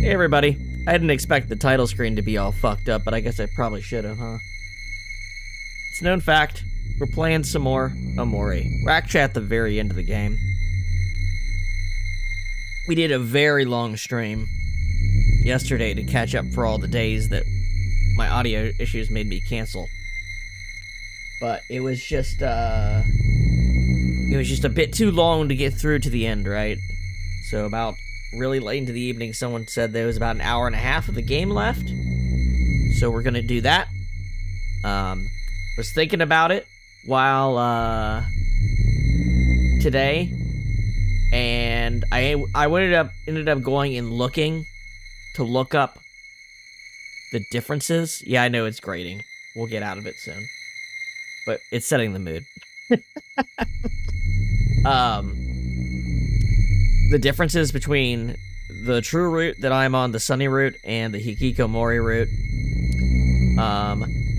Hey everybody, I didn't expect the title screen to be all fucked up, but I guess I probably should have, huh? It's a known fact, we're playing some more Omori. We're actually at the very end of the game. We did a very long stream yesterday to catch up for all the days that my audio issues made me cancel. But it was just a bit too long to get through to the end, right? So about really late into the evening, someone said there was about an hour and a half of the game left. So we're gonna do that. Was thinking about it while today, and I ended up going and looking to look up the differences. Yeah, I know it's grating. We'll get out of it soon, but it's setting the mood. The differences between the true route that I'm on, the sunny route, and the Hikokomori route.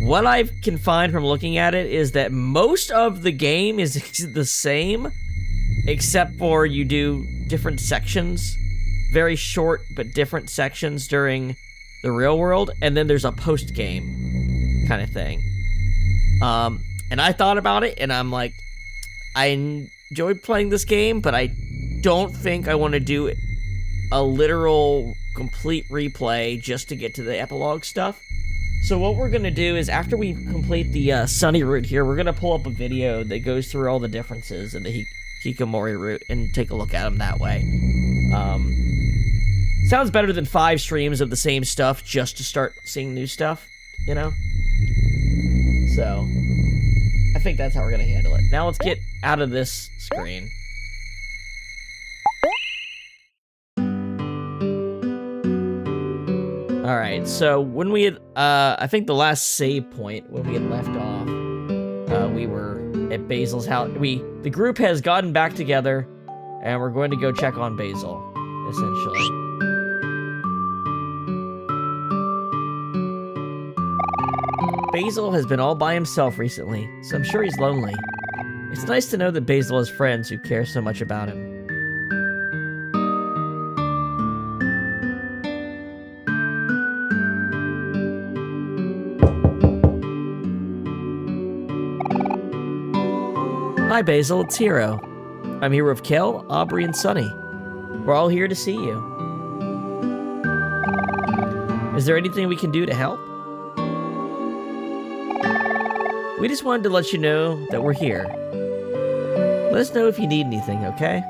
What I can find from looking at it is that most of the game is the same, except for you do different sections, very short but different sections during the real world, and then there's a post-game kind of thing. And I thought about it, and I'm like, I enjoyed playing this game, but I don't think I want to do a literal complete replay just to get to the epilogue stuff. So what we're going to do is, after we complete the sunny route here, we're going to pull up a video that goes through all the differences in the Hikokomori route and take a look at them that way. Sounds better than 5 streams of the same stuff just to start seeing new stuff, you know? So I think that's how we're going to handle it. Now let's get out of this screen. Alright, so when we had, I think the last save point, when we had left off, we were at Basil's house. The group has gotten back together, and we're going to go check on Basil, essentially. Basil has been all by himself recently, so I'm sure he's lonely. It's nice to know that Basil has friends who care so much about him. Hi Basil, it's Hero. I'm here with Kel, Aubrey, and Sunny. We're all here to see you. Is there anything we can do to help? We just wanted to let you know that we're here. Let us know if you need anything, okay?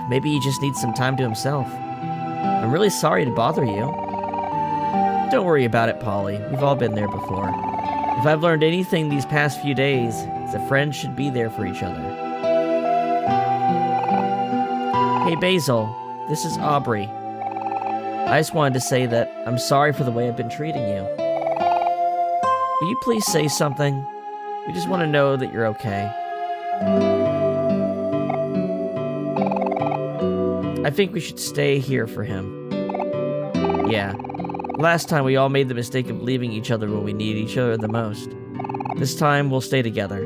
Maybe he just needs some time to himself. I'm really sorry to bother you. Don't worry about it, Polly. We've all been there before. If I've learned anything these past few days, it's that friends should be there for each other. Hey, Basil. This is Aubrey. I just wanted to say that I'm sorry for the way I've been treating you. Will you please say something? We just want to know that you're okay. I think we should stay here for him. Yeah. Last time we all made the mistake of leaving each other when we need each other the most. This time we'll stay together.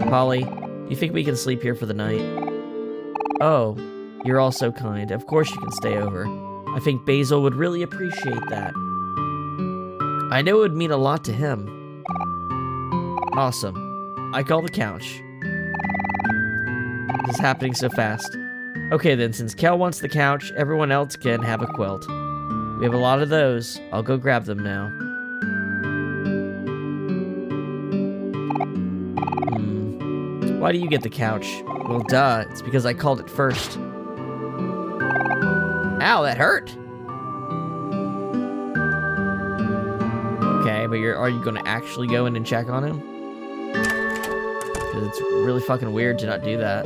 Polly, do you think we can sleep here for the night? Oh, you're all so kind. Of course you can stay over. I think Basil would really appreciate that. I know it would mean a lot to him. Awesome. I call the couch. This is happening so fast. Okay then, since Kel wants the couch, everyone else can have a quilt. We have a lot of those. I'll go grab them now. Why do you get the couch? Well, duh. It's because I called it first. Ow, that hurt! Okay, but are you going to actually go in and check on him? Because it's really fucking weird to not do that.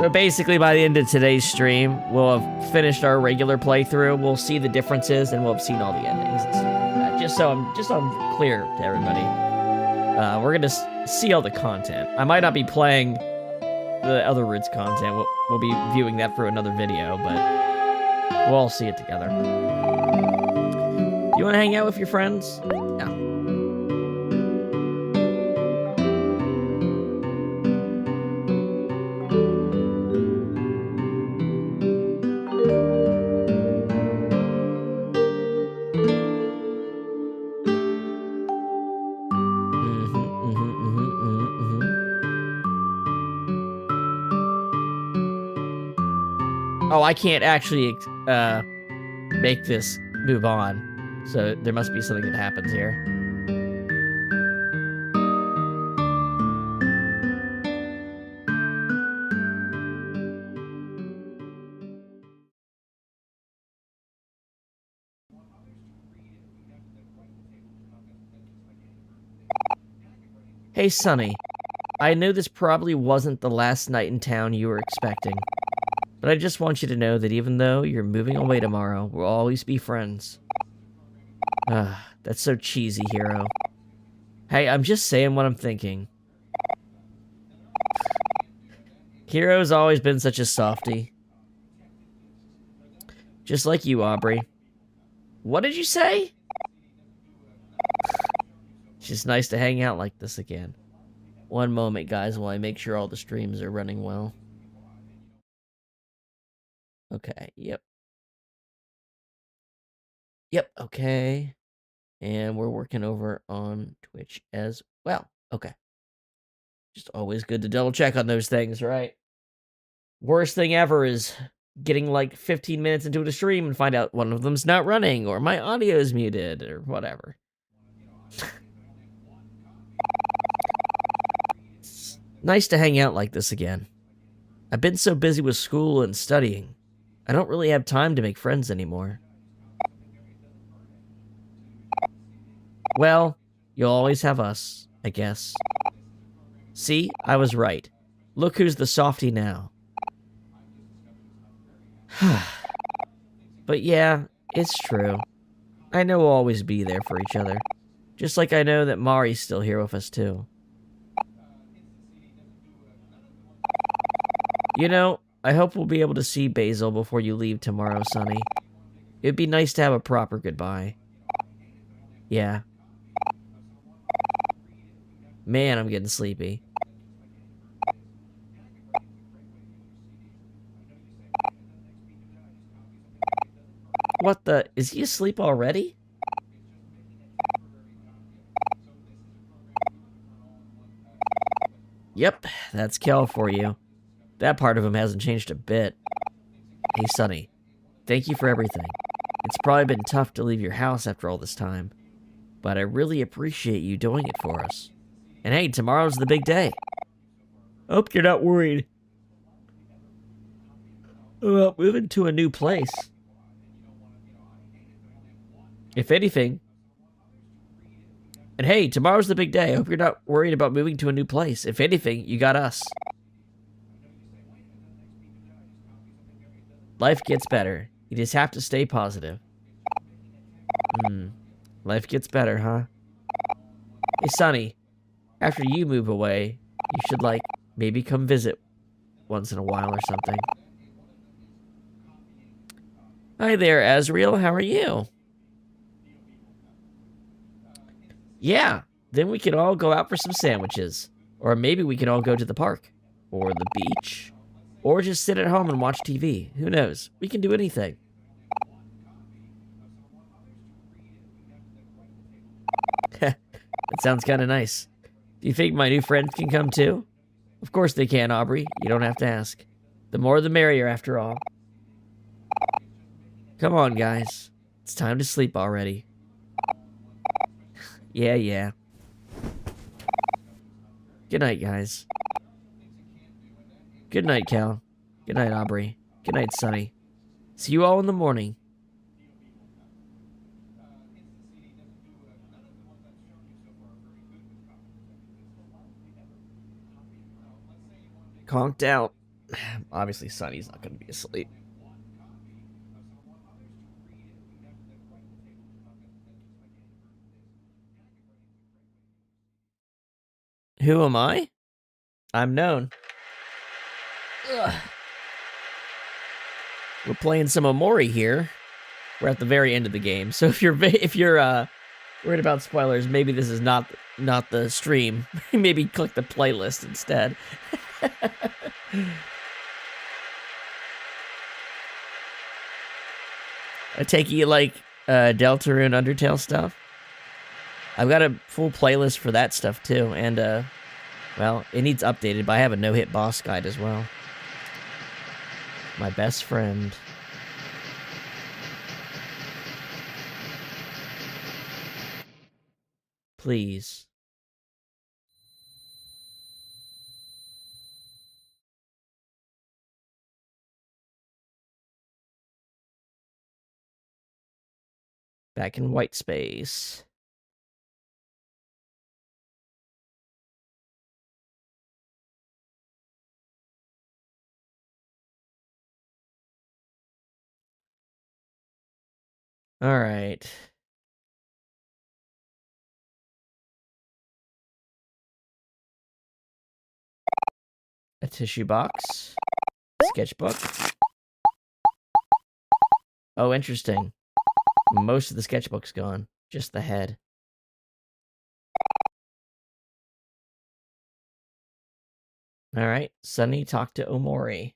So basically, by the end of today's stream, we'll have finished our regular playthrough. We'll see the differences, and we'll have seen all the endings and stuff like that. Just so I'm clear to everybody. We're gonna see all the content. I might not be playing the other Roots content. We'll be viewing that for another video, but we'll all see it together. You want to hang out with your friends? Yeah. Oh, I can't actually make this move on, so there must be something that happens here. Hey, Sonny. I know this probably wasn't the last night in town you were expecting. But I just want you to know that even though you're moving away tomorrow, we'll always be friends. That's so cheesy, Hiro. Hey, I'm just saying what I'm thinking. Hiro's always been such a softie. Just like you, Aubrey. What did you say? It's just nice to hang out like this again. One moment, guys, while I make sure all the streams are running well. Okay, yep. Yep, okay. And we're working over on Twitch as well. Okay. Just always good to double check on those things, right? Worst thing ever is getting like 15 minutes into a stream and find out one of them's not running or my audio is muted or whatever. It's nice to hang out like this again. I've been so busy with school and studying. I don't really have time to make friends anymore. Well, you'll always have us, I guess. See, I was right. Look who's the softie now. But yeah, it's true. I know we'll always be there for each other. Just like I know that Mari's still here with us too. You know, I hope we'll be able to see Basil before you leave tomorrow, Sonny. It'd be nice to have a proper goodbye. Yeah. Man, I'm getting sleepy. What the? Is he asleep already? Yep, that's Kel for you. That part of him hasn't changed a bit. Hey, Sonny. Thank you for everything. It's probably been tough to leave your house after all this time, but I really appreciate you doing it for us. And hey, tomorrow's the big day. Hope you're not worried about moving to a new place. If anything. And hey, tomorrow's the big day. I hope you're not worried about moving to a new place. If anything, you got us. Life gets better. You just have to stay positive. Life gets better, huh? Hey, Sonny. After you move away, you should, like, maybe come visit once in a while or something. Hi there, Azriel. How are you? Yeah, then we could all go out for some sandwiches. Or maybe we could all go to the park. Or the beach. Or just sit at home and watch TV. Who knows? We can do anything. That sounds kind of nice. Do you think my new friends can come too? Of course they can, Aubrey. You don't have to ask. The more the merrier, after all. Come on, guys. It's time to sleep already. Yeah. Good night, guys. Good night, Cal. Good night, Aubrey. Good night, Sunny. See you all in the morning. Conked out. Obviously, Sunny's not going to be asleep. Who am I? I'm known. Ugh. We're playing some Omori here. We're at the very end of the game, so if you're worried about spoilers, maybe this is not the stream. Maybe click the playlist instead. I take you like Deltarune Undertale stuff. I've got a full playlist for that stuff too, and well, it needs updated, but I have a no-hit boss guide as well. My best friend. Please. Back in white space. All right. A tissue box. Sketchbook. Oh, interesting. Most of the sketchbook's gone. Just the head. All right. Sunny, talk to Omori.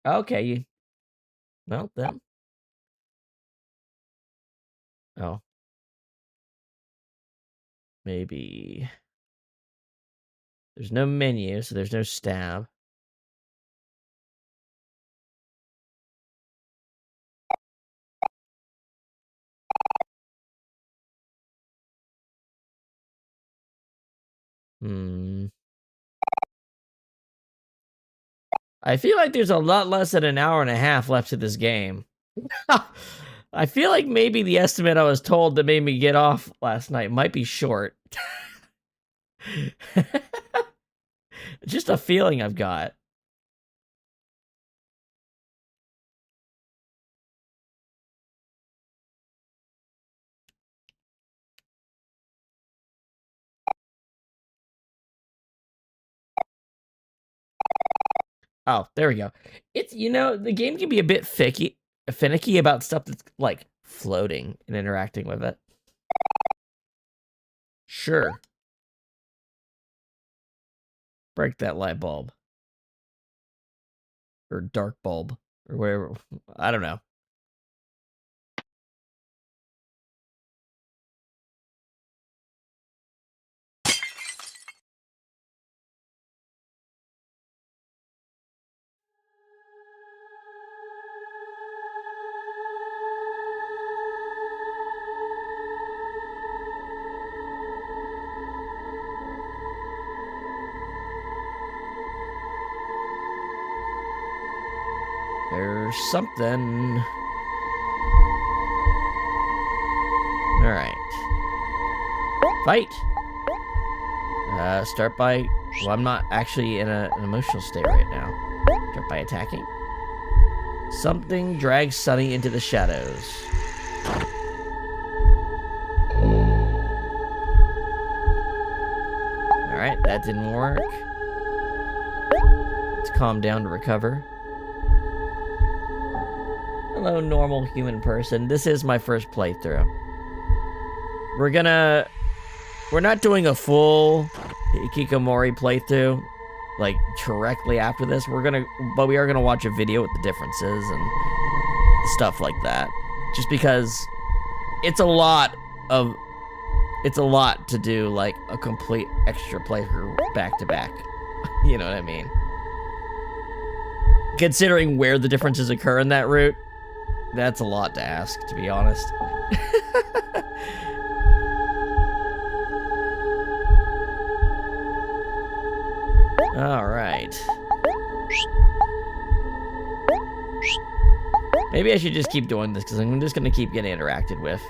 Okay. Well, then. Oh. Maybe. There's no menu, so there's no stab. I feel like there's a lot less than an hour and a half left to this game. I feel like maybe the estimate I was told that made me get off last night might be short. Just a feeling I've got. Oh, there we go. It's, you know, the game can be a bit finicky about stuff that's, like, floating and interacting with it. Sure. Break that light bulb. Or dark bulb. Or whatever. I don't know. There's something. Alright. Fight! Start by... Well, I'm not actually in an emotional state right now. Start by attacking. Something drags Sunny into the shadows. Alright, that didn't work. Let's calm down to recover. Hello, normal human person. This is my first playthrough. We're not doing a full Hikokomori playthrough, like, directly after this. But we are gonna watch a video with the differences and stuff like that. Just because it's a lot to do, like, a complete extra playthrough back to back. You know what I mean? Considering where the differences occur in that route, that's a lot to ask, to be honest. Alright. Maybe I should just keep doing this, because I'm just going to keep getting interacted with.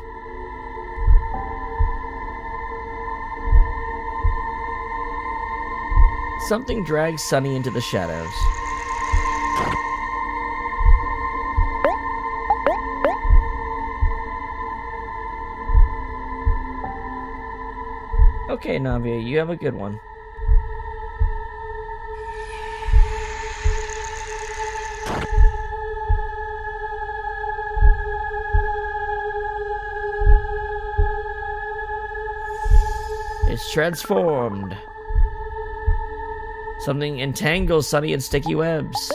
Something drags Sunny into the shadows. Okay, Navia, you have a good one. It's transformed. Something entangles Sunny in sticky webs.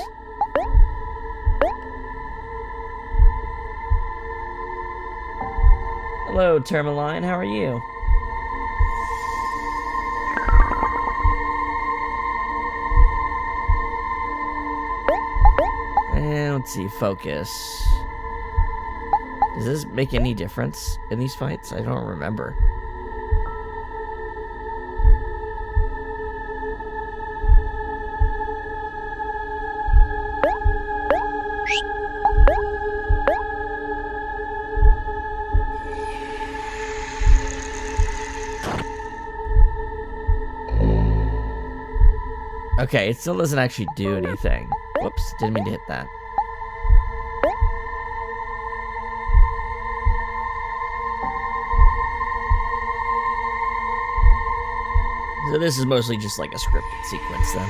Hello, Tourmaline. How are you? And let's see, focus. Does this make any difference in these fights? I don't remember. Okay, it still doesn't actually do anything. Whoops, didn't mean to hit that. So this is mostly just like a scripted sequence then.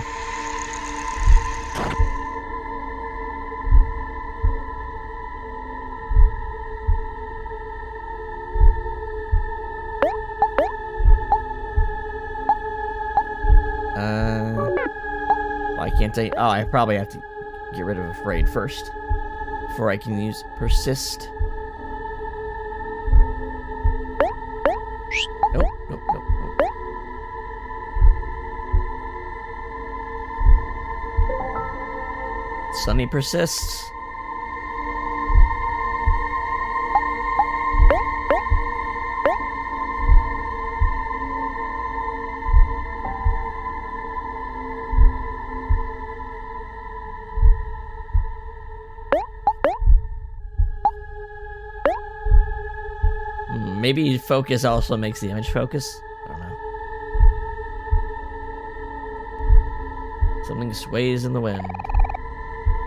Why can't I? Oh, I probably have to get rid of Afraid first before I can use Persist. Nope, nope, nope, nope. Sunny persists. Maybe focus also makes the image focus? I don't know. Something sways in the wind.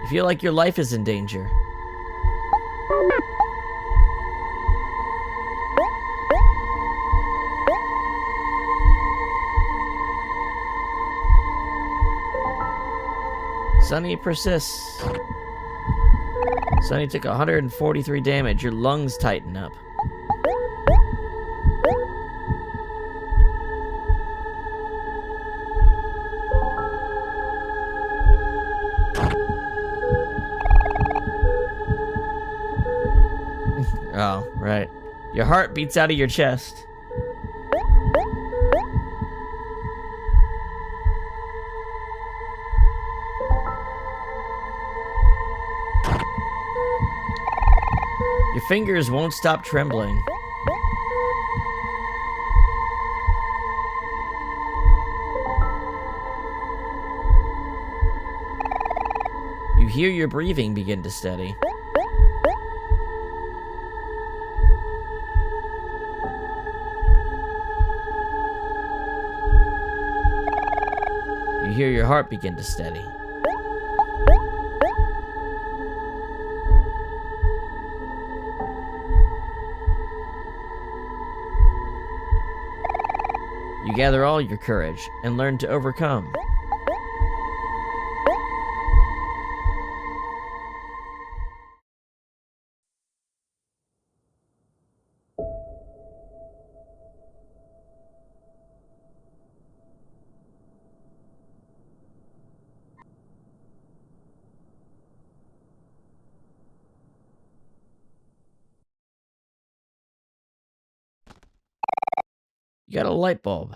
You feel like your life is in danger. Sunny persists. Sunny took 143 damage. Your lungs tighten up. Oh, right. Your heart beats out of your chest. Your fingers won't stop trembling. You hear your breathing begin to steady. You hear your heart begin to steady. You gather all your courage and learn to overcome. You got a light bulb.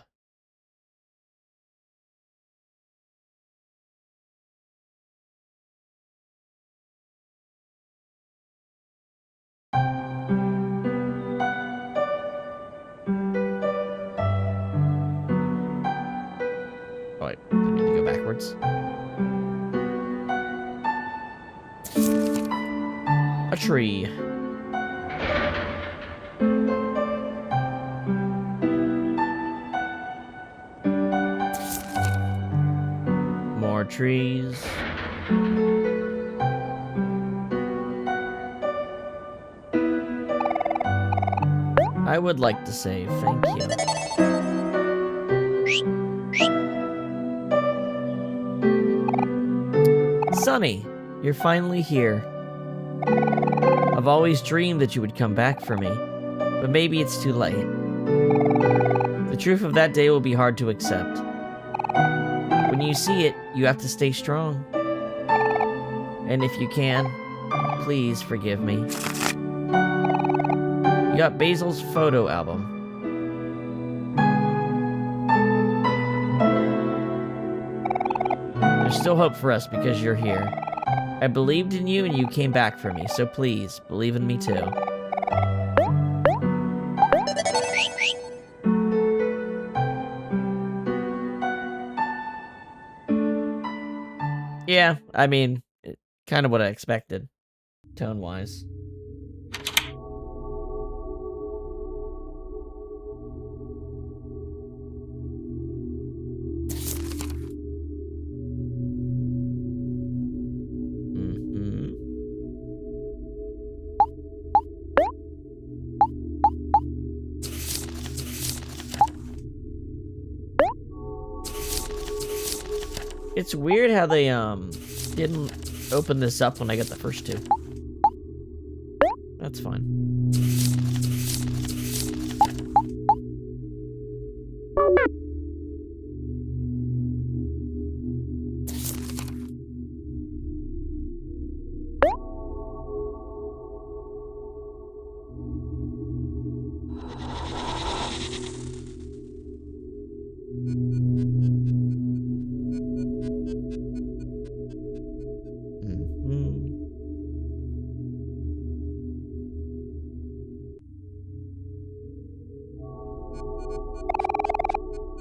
Oh, wait, didn't mean to go backward. cards. A tree. More trees. I would like to save, thank you. Sonny, you're finally here. I've always dreamed that you would come back for me, but maybe it's too late. The truth of that day will be hard to accept. When you see it, you have to stay strong. And if you can, please forgive me. You got Basil's photo album. There's still hope for us because you're here. I believed in you and you came back for me, so please, believe in me too. Yeah, I mean, kind of what I expected, tone-wise. It's weird how they, didn't open this up when I got the first two. That's fine.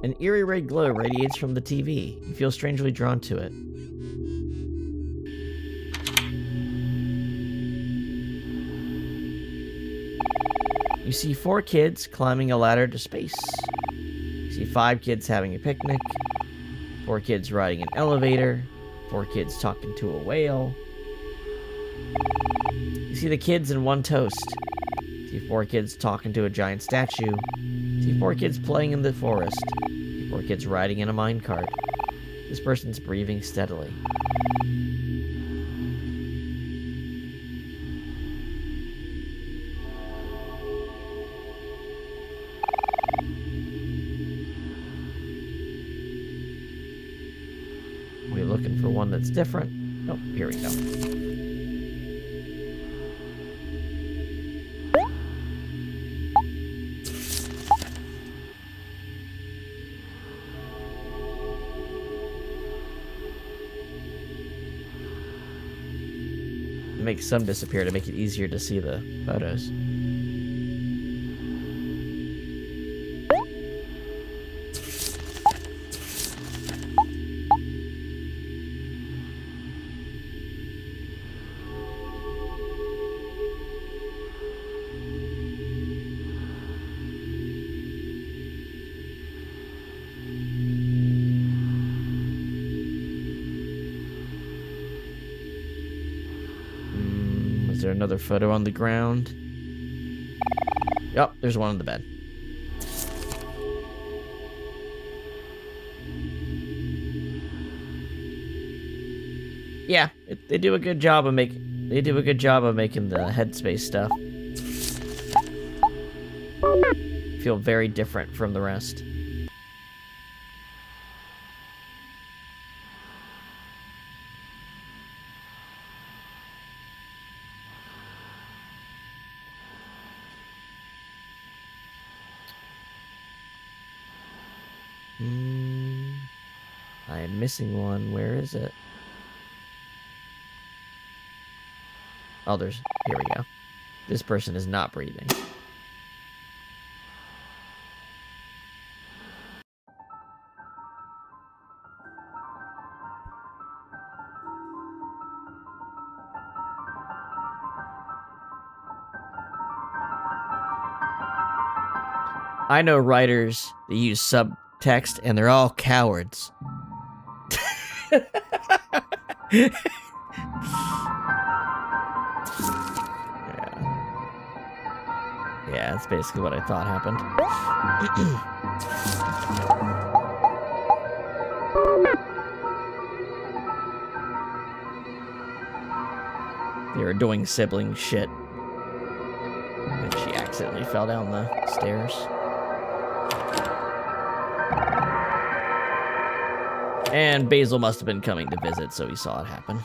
An eerie red glow radiates from the TV. You feel strangely drawn to it. You see 4 kids climbing a ladder to space. You see 5 kids having a picnic. 4 kids riding an elevator. 4 kids talking to a whale. You see the kids in one toast. You see 4 kids talking to a giant statue. You see 4 kids playing in the forest. 4 kids riding in a minecart. This person's breathing steadily. We're looking for one that's different. Oh, here we go. Make some disappear to make it easier to see the photos. Is there another photo on the ground? Yep, there's one on the bed. Yeah, they do a good job of making the headspace stuff feel very different from the rest. I am missing one. Where is it? Oh, here we go. This person is not breathing. I know writers that use subtext, and they're all cowards. Yeah. Yeah, that's basically what I thought happened. They were doing sibling shit. And she accidentally fell down the stairs. And Basil must have been coming to visit, so he saw it happen.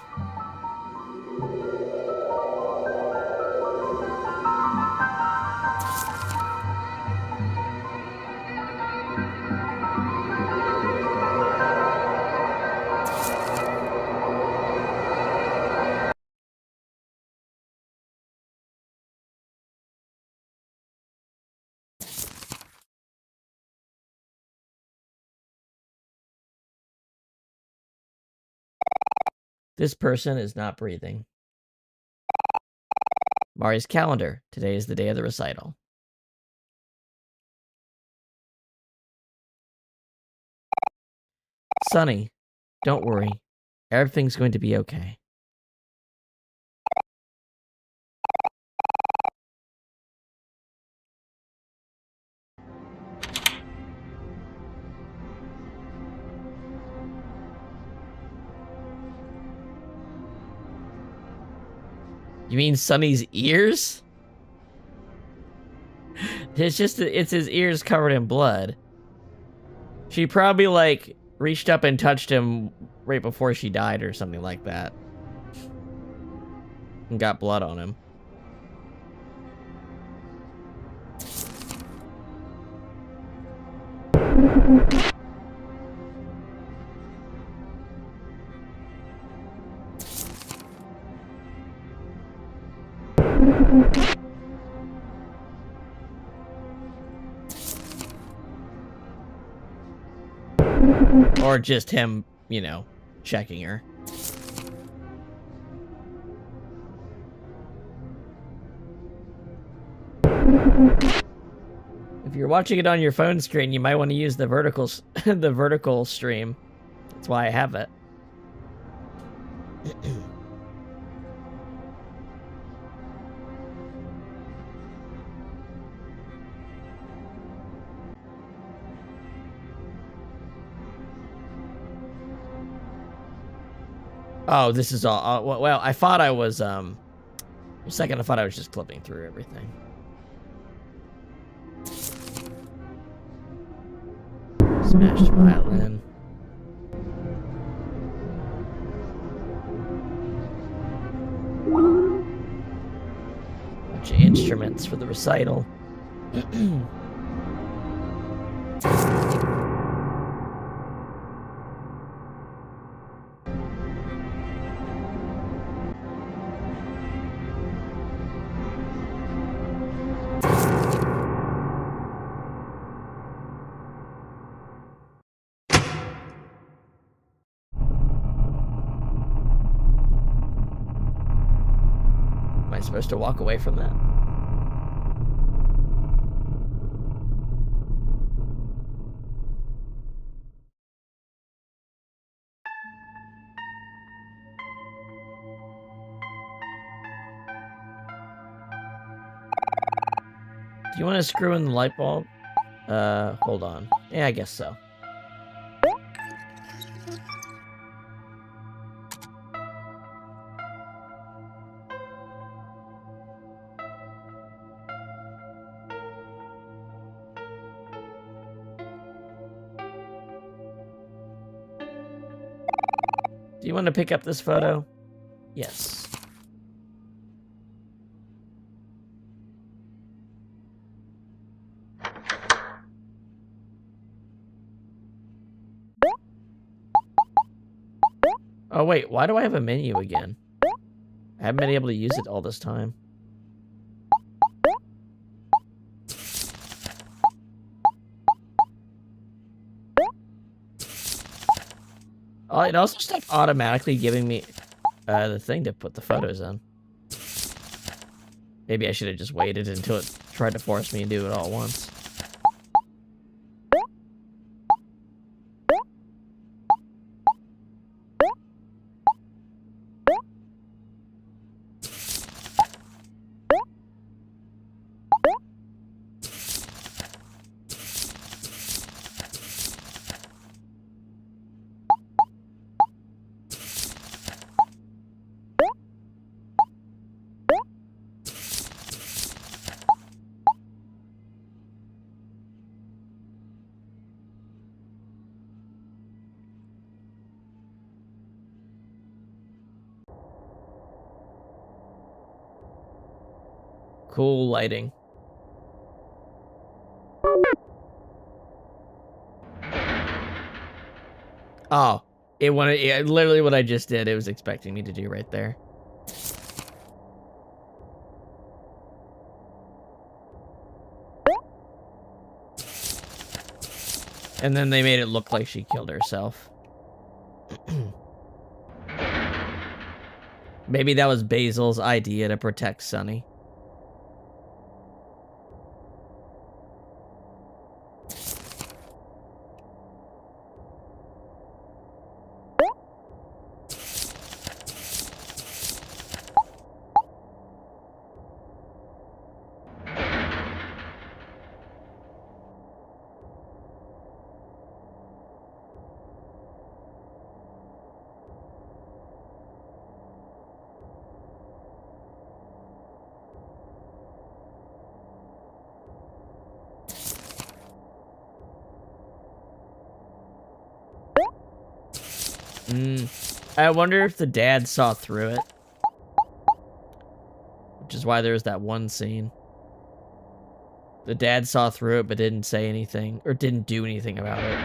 This person is not breathing. Mari's calendar. Today is the day of the recital. Sonny, don't worry. Everything's going to be okay. You mean Sonny's ears? It's his ears covered in blood. She probably, like, reached up and touched him right before she died or something like that. And got blood on him. Or just him, you know, checking her. If you're watching it on your phone screen, you might want to use the vertical stream. That's why I have it. Oh, this is all. Well, I thought I was. For a second, I thought I was just clipping through everything. Smashed violin. Bunch of instruments for the recital. Supposed to walk away from that. Do you want to screw in the light bulb? Hold on. Yeah, I guess so. Do you want to pick up this photo? Yes. Oh wait, why do I have a menu again? I haven't been able to use it all this time. Oh, it also stopped automatically giving me the thing to put the photos in. Maybe I should have just waited until it tried to force me to do it all at once. Cool lighting. Oh, literally what I just did. It was expecting me to do right there. And then they made it look like she killed herself. Maybe that was Basil's idea to protect Sunny. I wonder if the dad saw through it. Which is why there's that one scene. The dad saw through it but didn't say anything, or didn't do anything about it.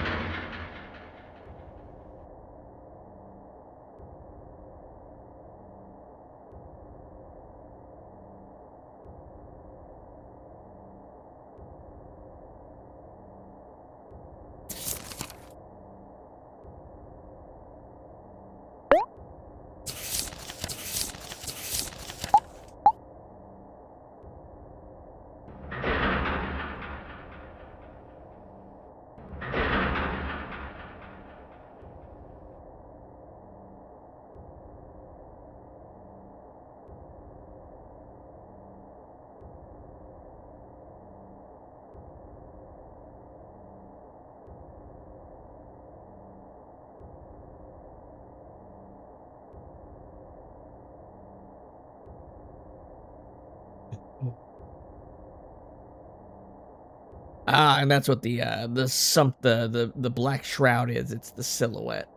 Ah, and that's what the black shroud is. It's the silhouette.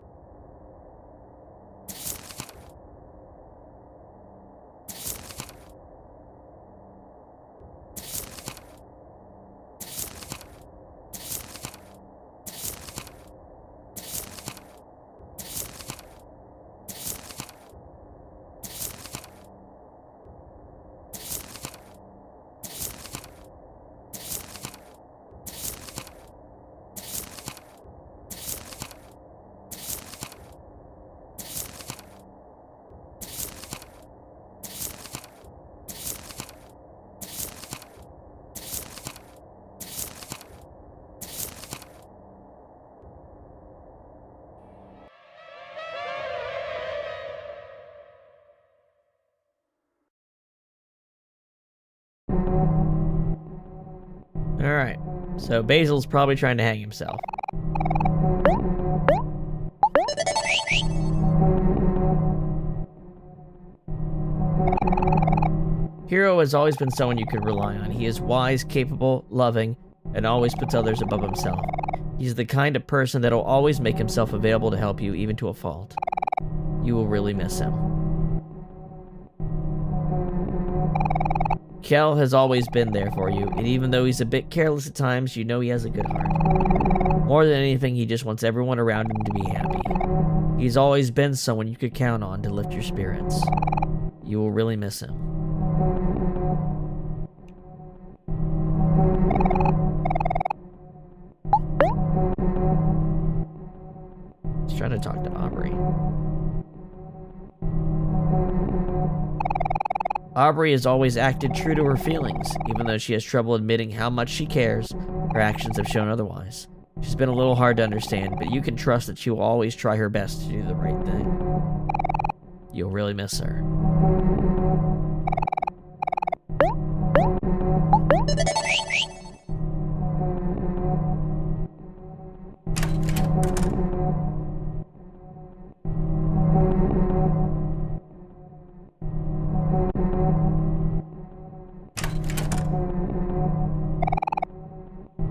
Alright, so Basil's probably trying to hang himself. Hiro has always been someone you could rely on. He is wise, capable, loving, and always puts others above himself. He's the kind of person that'll always make himself available to help you, even to a fault. You will really miss him. Kel has always been there for you, and even though he's a bit careless at times, you know he has a good heart. More than anything, he just wants everyone around him to be happy. He's always been someone you could count on to lift your spirits. You will really miss him. He's trying to talk to Omori. Aubrey has always acted true to her feelings, even though she has trouble admitting how much she cares. Her actions have shown otherwise. She's been a little hard to understand, but you can trust that she will always try her best to do the right thing. You'll really miss her.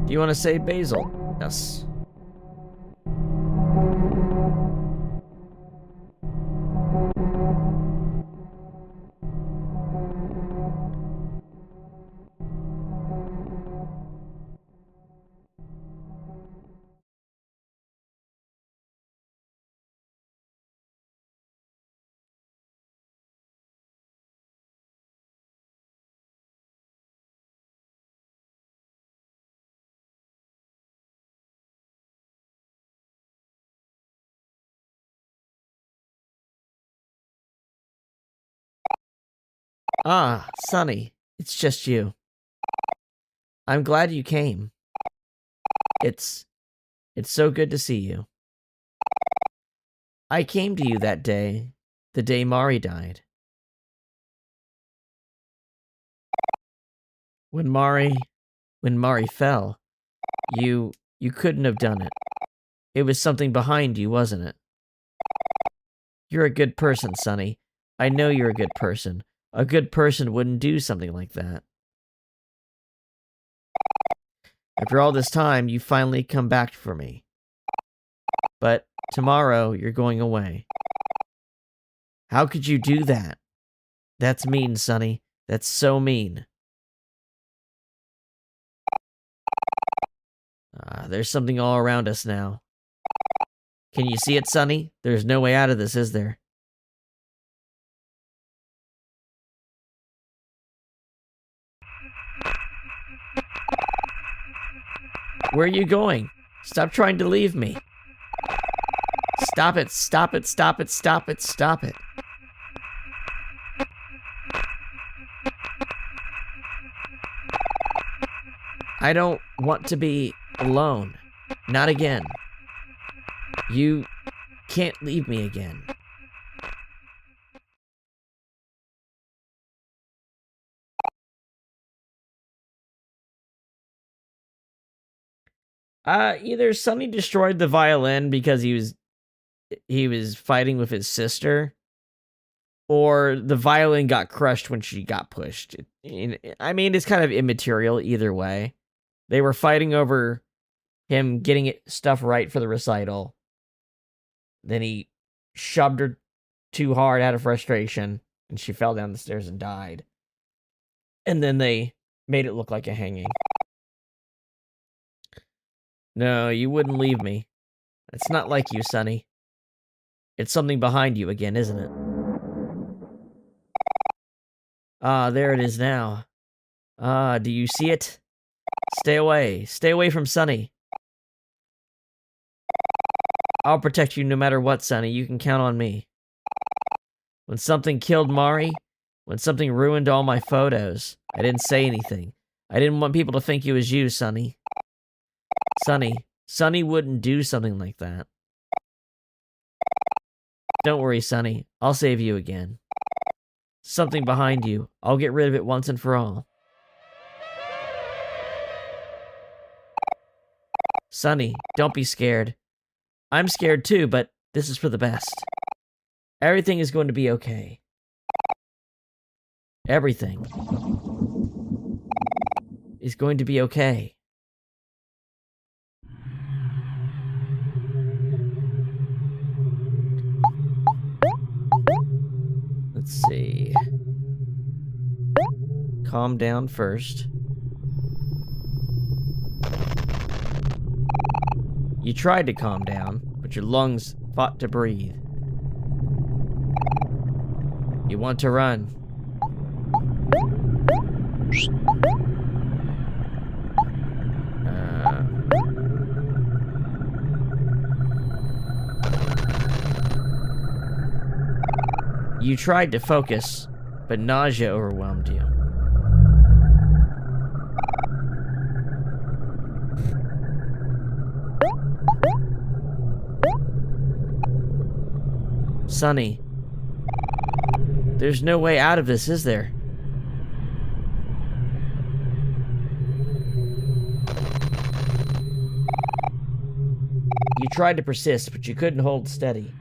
Do you want to save Basil? Yes. Ah, Sonny, it's just you. I'm glad you came. It's so good to see you. I came to you that day, the day Mari died. When Mari fell, you couldn't have done it. It was something behind you, wasn't it? You're a good person, Sonny. I know you're a good person. A good person wouldn't do something like that. After all this time, you finally come back for me. But tomorrow, you're going away. How could you do that? That's mean, Sonny. That's so mean. There's something all around us now. Can you see it, Sonny? There's no way out of this, is there? Where are you going? Stop trying to leave me. Stop it, stop it, stop it, stop it, stop it. I don't want to be alone. Not again. You can't leave me again. Either Sonny destroyed the violin because he was fighting with his sister, or the violin got crushed when she got pushed. I mean, it's kind of immaterial either way. They were fighting over him getting stuff right for the recital. Then he shoved her too hard out of frustration, and she fell down the stairs and died. And then they made it look like a hanging. No, you wouldn't leave me. It's not like you, Sonny. It's something behind you again, isn't it? Ah, there it is now. Ah, do you see it? Stay away. Stay away from Sonny. I'll protect you no matter what, Sonny. You can count on me. When something killed Mari, when something ruined all my photos, I didn't say anything. I didn't want people to think it was you, Sonny. Sonny wouldn't do something like that. Don't worry, Sonny. I'll save you again. Something behind you. I'll get rid of it once and for all. Sonny, don't be scared. I'm scared too, but this is for the best. Everything is going to be okay. Everything is going to be okay. Let's see. Calm down first. You tried to calm down, but your lungs fought to breathe. You want to run. You tried to focus, but nausea overwhelmed you. Sonny, there's no way out of this, is there? You tried to persist, but you couldn't hold steady.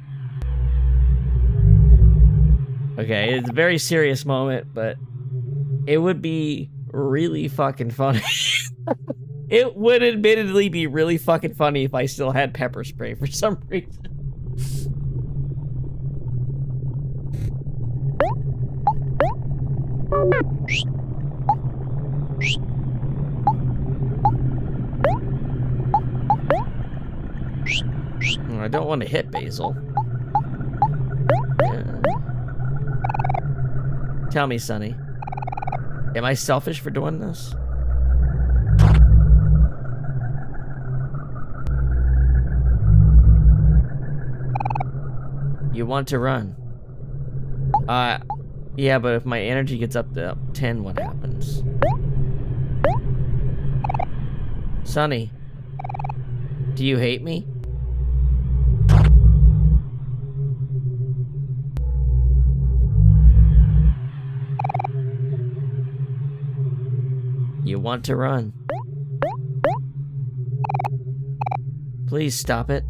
Okay, it's a very serious moment, but it would be really fucking funny. It would admittedly be really fucking funny if I still had pepper spray for some reason. I don't want to hit Basil. Tell me, Sonny. Am I selfish for doing this? You want to run. Yeah, but if my energy gets up to 10, what happens? Sunny, do you hate me? You want to run. Please stop it.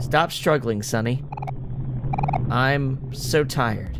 Stop struggling, Sonny. I'm so tired.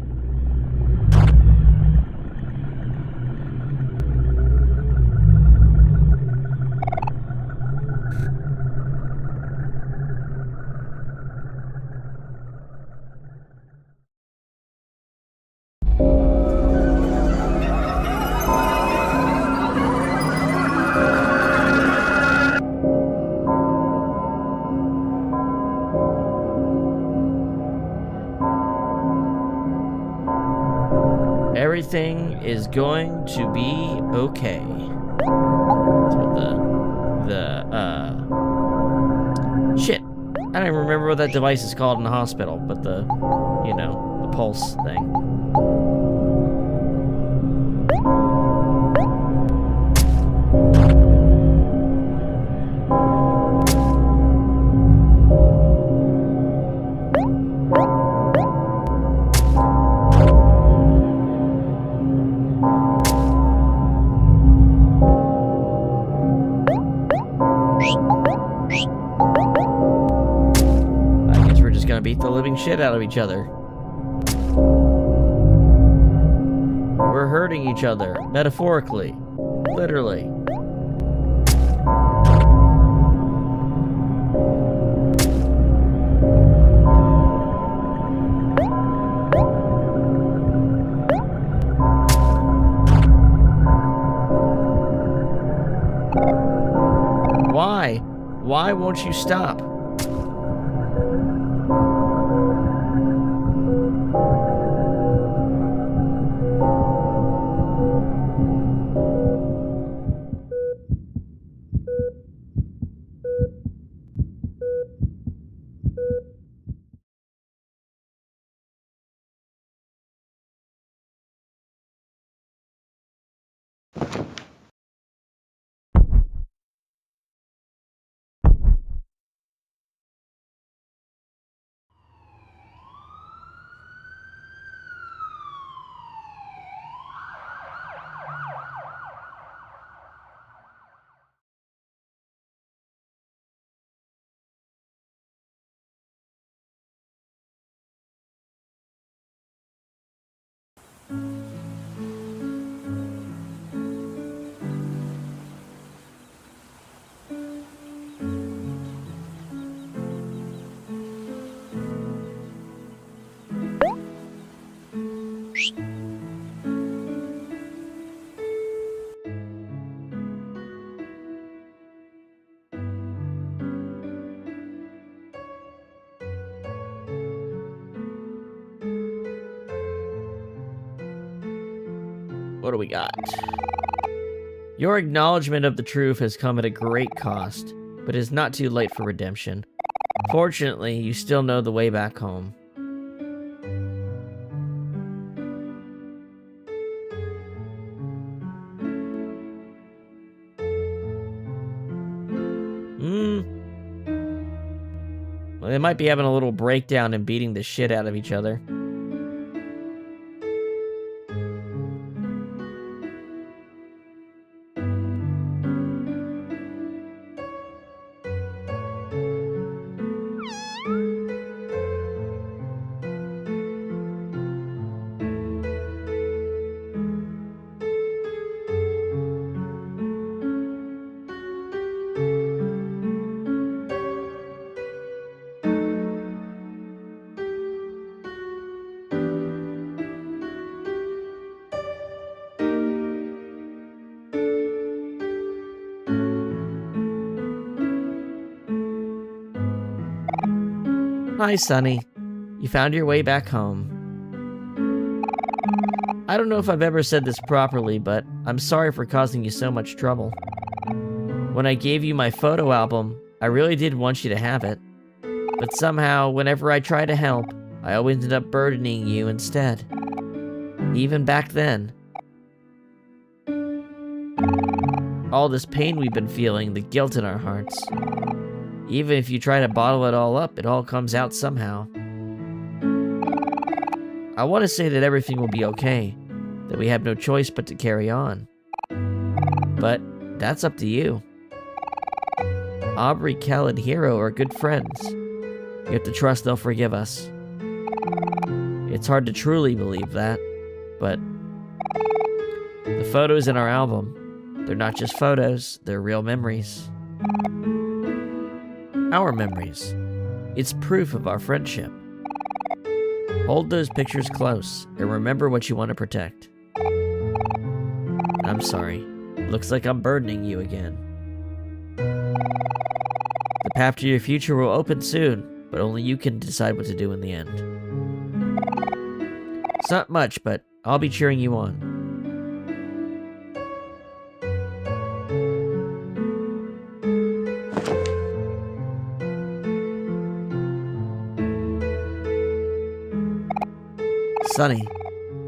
Everything is going to be okay. That's what shit. I don't even remember what that device is called in the hospital, but the pulse thing. Beat the living shit out of each other. We're hurting each other, metaphorically, literally. Why? Why won't you stop? What do we got? Your acknowledgement of the truth has come at a great cost, but it is not too late for redemption. Fortunately, you still know the way back home. Well, they might be having a little breakdown and beating the shit out of each other. Hi, Sonny. You found your way back home. I don't know if I've ever said this properly, but I'm sorry for causing you so much trouble. When I gave you my photo album, I really did want you to have it. But somehow, whenever I try to help, I always end up burdening you instead. Even back then. All this pain we've been feeling, the guilt in our hearts. Even if you try to bottle it all up, it all comes out somehow. I want to say that everything will be okay, that we have no choice but to carry on. But that's up to you. Aubrey, Kel, and Hero are good friends. You have to trust they'll forgive us. It's hard to truly believe that, but the photos in our album, they're not just photos, they're real memories. Our memories. It's proof of our friendship. Hold those pictures close and remember what you want to protect. I'm sorry. Looks like I'm burdening you again. The path to your future will open soon, but only you can decide what to do in the end. It's not much, but I'll be cheering you on. Sunny,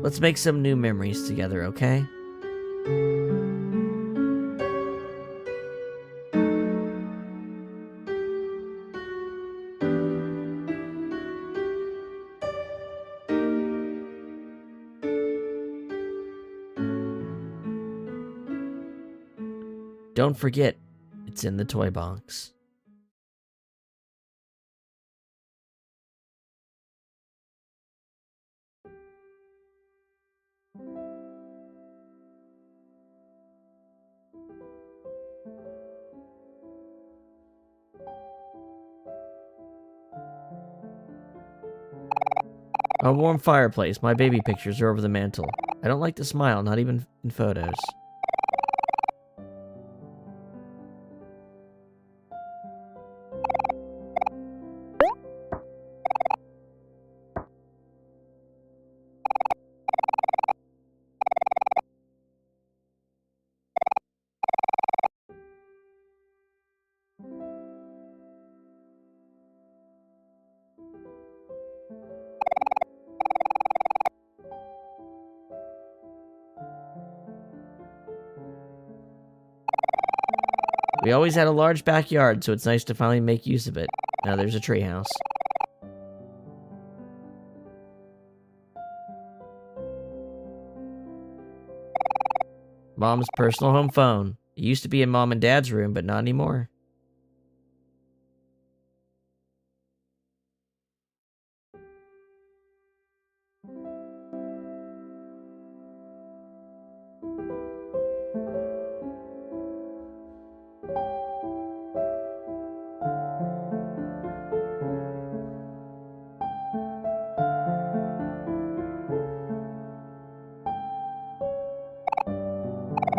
let's make some new memories together, okay? Don't forget, it's in the toy box. A warm fireplace. My baby pictures are over the mantle. I don't like to smile, not even in photos. We always had a large backyard, so it's nice to finally make use of it. Now there's a treehouse. Mom's personal home phone. It used to be in Mom and Dad's room, but not anymore.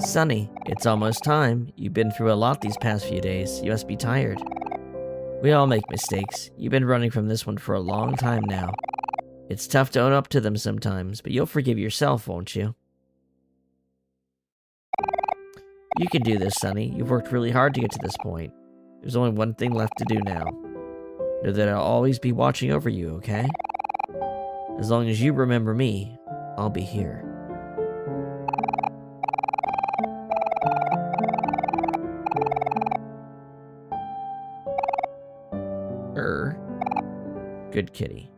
Sunny, it's almost time. You've been through a lot these past few days. You must be tired. We all make mistakes. You've been running from this one for a long time now. It's tough to own up to them sometimes, but you'll forgive yourself, won't you? You can do this, Sunny. You've worked really hard to get to this point. There's only one thing left to do now. Know that I'll always be watching over you, okay? As long as you remember me, I'll be here. Good kitty.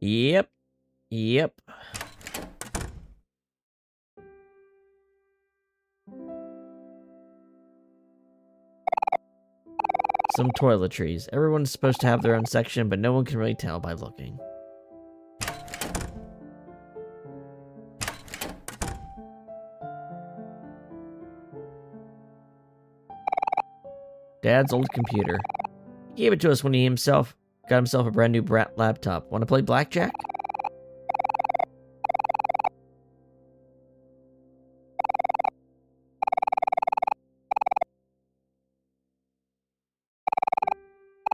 Yep. Some toiletries. Everyone's supposed to have their own section, but no one can really tell by looking. Dad's old computer. He gave it to us when he got himself a brand new laptop. Want to play blackjack?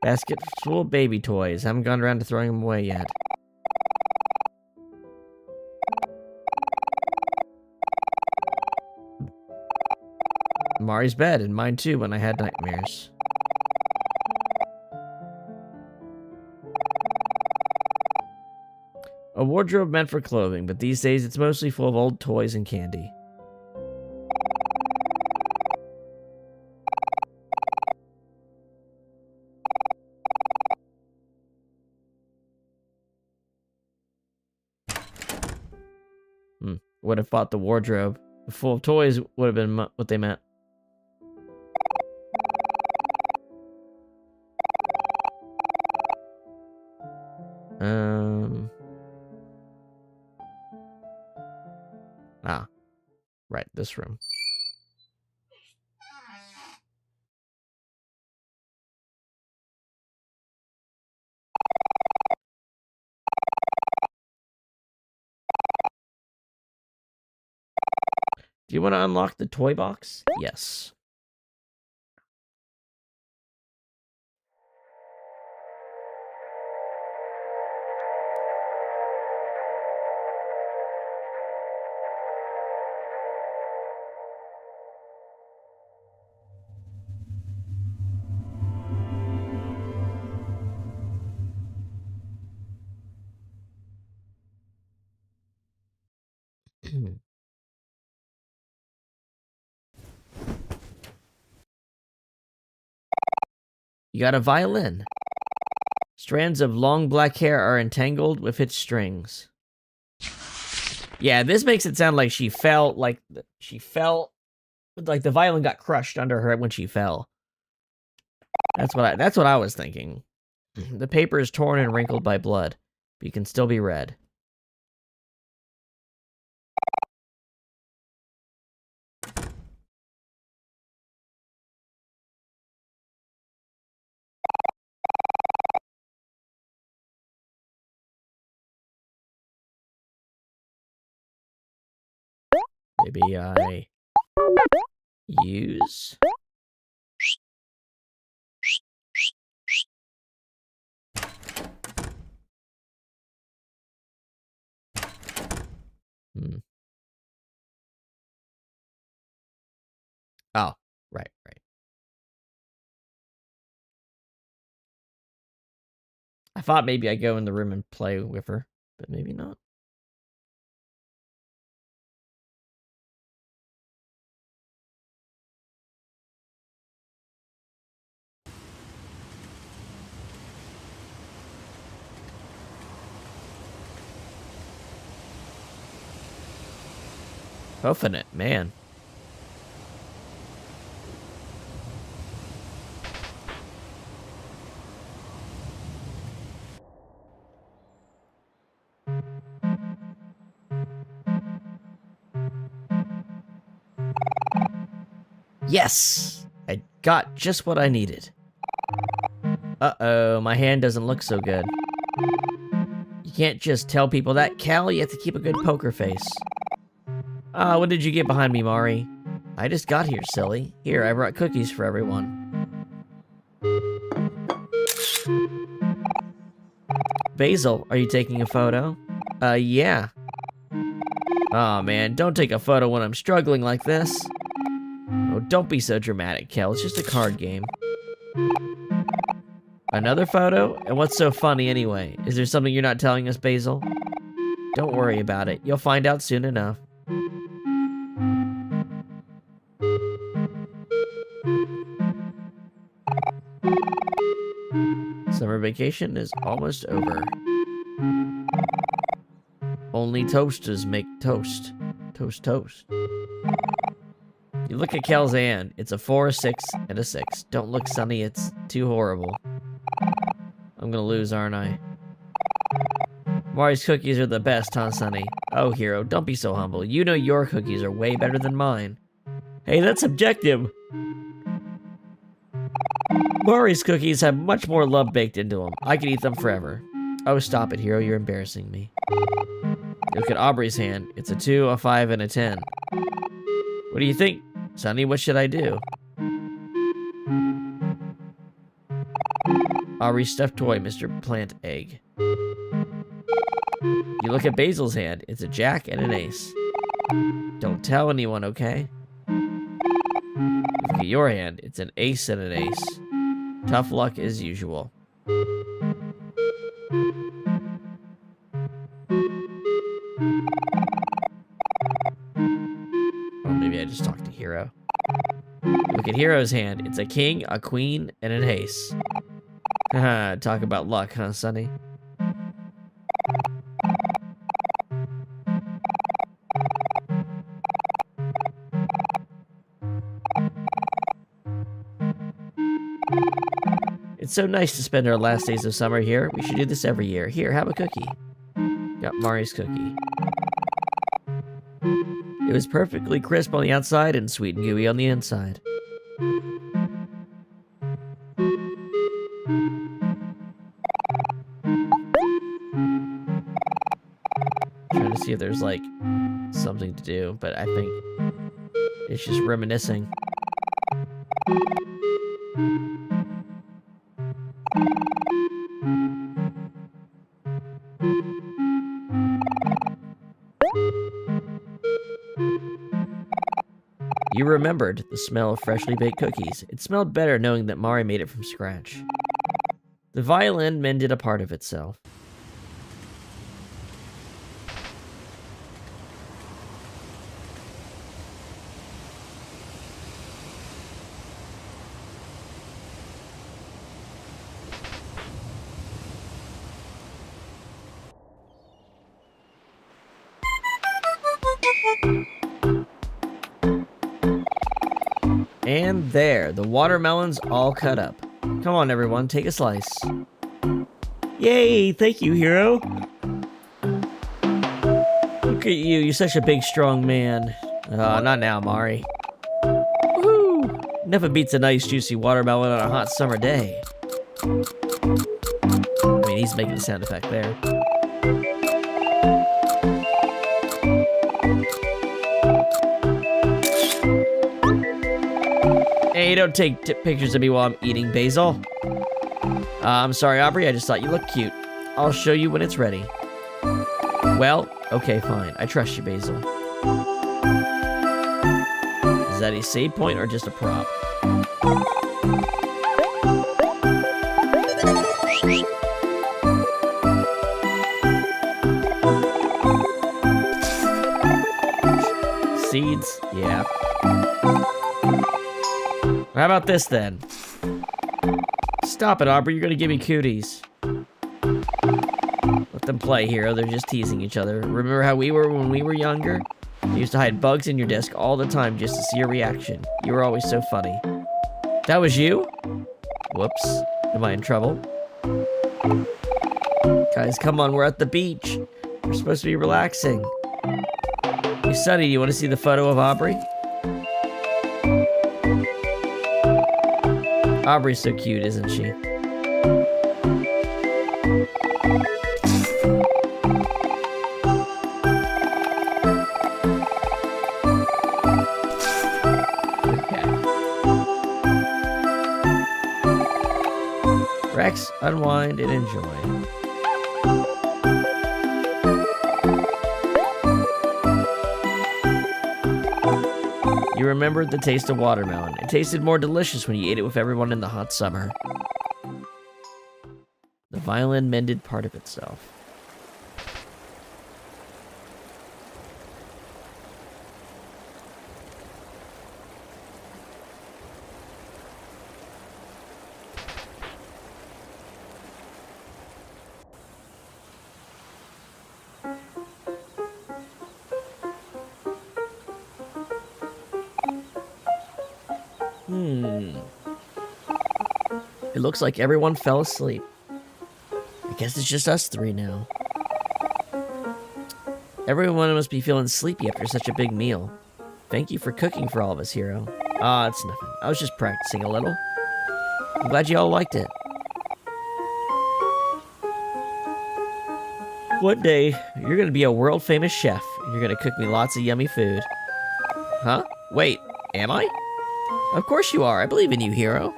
Basket full of baby toys. Haven't gone around to throwing them away yet. Mari's bed, and mine too when I had nightmares. A wardrobe meant for clothing, but these days it's mostly full of old toys and candy. Would have bought the wardrobe. Full of toys would have been what they meant. Right, this room. Do you want to unlock the toy box? Yes. You got a violin. Strands of long black hair are entangled with its strings. Yeah, this makes it sound like she fell, like the violin got crushed under her when she fell. That's what I was thinking. The paper is torn and wrinkled by blood, but you can still be read. Maybe I use... Oh, right. I thought maybe I'd go in the room and play with her, but maybe not. Hoofing it, man. Yes! I got just what I needed. Uh-oh, my hand doesn't look so good. You can't just tell people that, Cal. You have to keep a good poker face. What did you get behind me, Mari? I just got here, silly. Here, I brought cookies for everyone. Basil, are you taking a photo? Yeah. Aw, man, don't take a photo when I'm struggling like this. Oh, don't be so dramatic, Kel. It's just a card game. Another photo? And what's so funny anyway? Is there something you're not telling us, Basil? Don't worry about it. You'll find out soon enough. Summer vacation is almost over. Only toasters make toast. Toast, toast. You look at Kel's hand. It's a 4, a 6, and a 6. Don't look, Sonny. It's too horrible. I'm gonna lose, aren't I? Mari's cookies are the best, huh, Sonny? Oh, Hero, don't be so humble. You know your cookies are way better than mine. Hey, that's subjective. Mari's cookies have much more love baked into them. I could eat them forever. Oh, stop it, Hero. You're embarrassing me. Look at Aubrey's hand. It's a 2, a 5, and a 10. What do you think, Sonny? What should I do? Aubrey's stuffed toy, Mr. Plant Egg. You look at Basil's hand. It's a jack and an ace. Don't tell anyone, okay? Look at your hand. It's an ace and an ace. Tough luck as usual. Oh, maybe I just talked to Hero. Look at Hero's hand. It's a king, a queen, and an ace. Haha, talk about luck, huh, Sonny? It's so nice to spend our last days of summer here. We should do this every year. Here, have a cookie. Got Mari's cookie. It was perfectly crisp on the outside and sweet and gooey on the inside. Trying to see if there's, like, something to do, but I think it's just reminiscing. You remembered the smell of freshly baked cookies. It smelled better knowing that Mari made it from scratch. The violin mended a part of itself. And there, the watermelon's all cut up. Come on, everyone, take a slice. Yay, thank you, Hero. Look at you, you're such a big, strong man. Not now, Mari. Woohoo! Never beats a nice, juicy watermelon on a hot summer day. I mean, he's making the sound effect there. Hey, don't take pictures of me while I'm eating, Basil. I'm sorry, Aubrey, I just thought you looked cute. I'll show you when it's ready. Well, okay, fine. I trust you, Basil. Is that a save point or just a prop? Seeds? Yeah. How about this, then? Stop it, Aubrey. You're gonna give me cooties. Let them play, Hero. They're just teasing each other. Remember how we were when we were younger? We used to hide bugs in your desk all the time just to see your reaction. You were always so funny. That was you? Whoops. Am I in trouble? Guys, come on. We're at the beach. We're supposed to be relaxing. Hey, Sonny, you want to see the photo of Aubrey? Aubrey's so cute, isn't she? Okay. Rex, unwind and enjoy. You remembered the taste of watermelon. It tasted more delicious when you ate it with everyone in the hot summer. The violin mended part of itself. It looks like everyone fell asleep. I guess it's just us three now. Everyone must be feeling sleepy after such a big meal. Thank you for cooking for all of us, Hero. Ah, it's nothing. I was just practicing a little. I'm glad you all liked it. One day, you're gonna be a world-famous chef, and you're gonna cook me lots of yummy food. Huh? Wait, am I? Of course you are. I believe in you, Hero.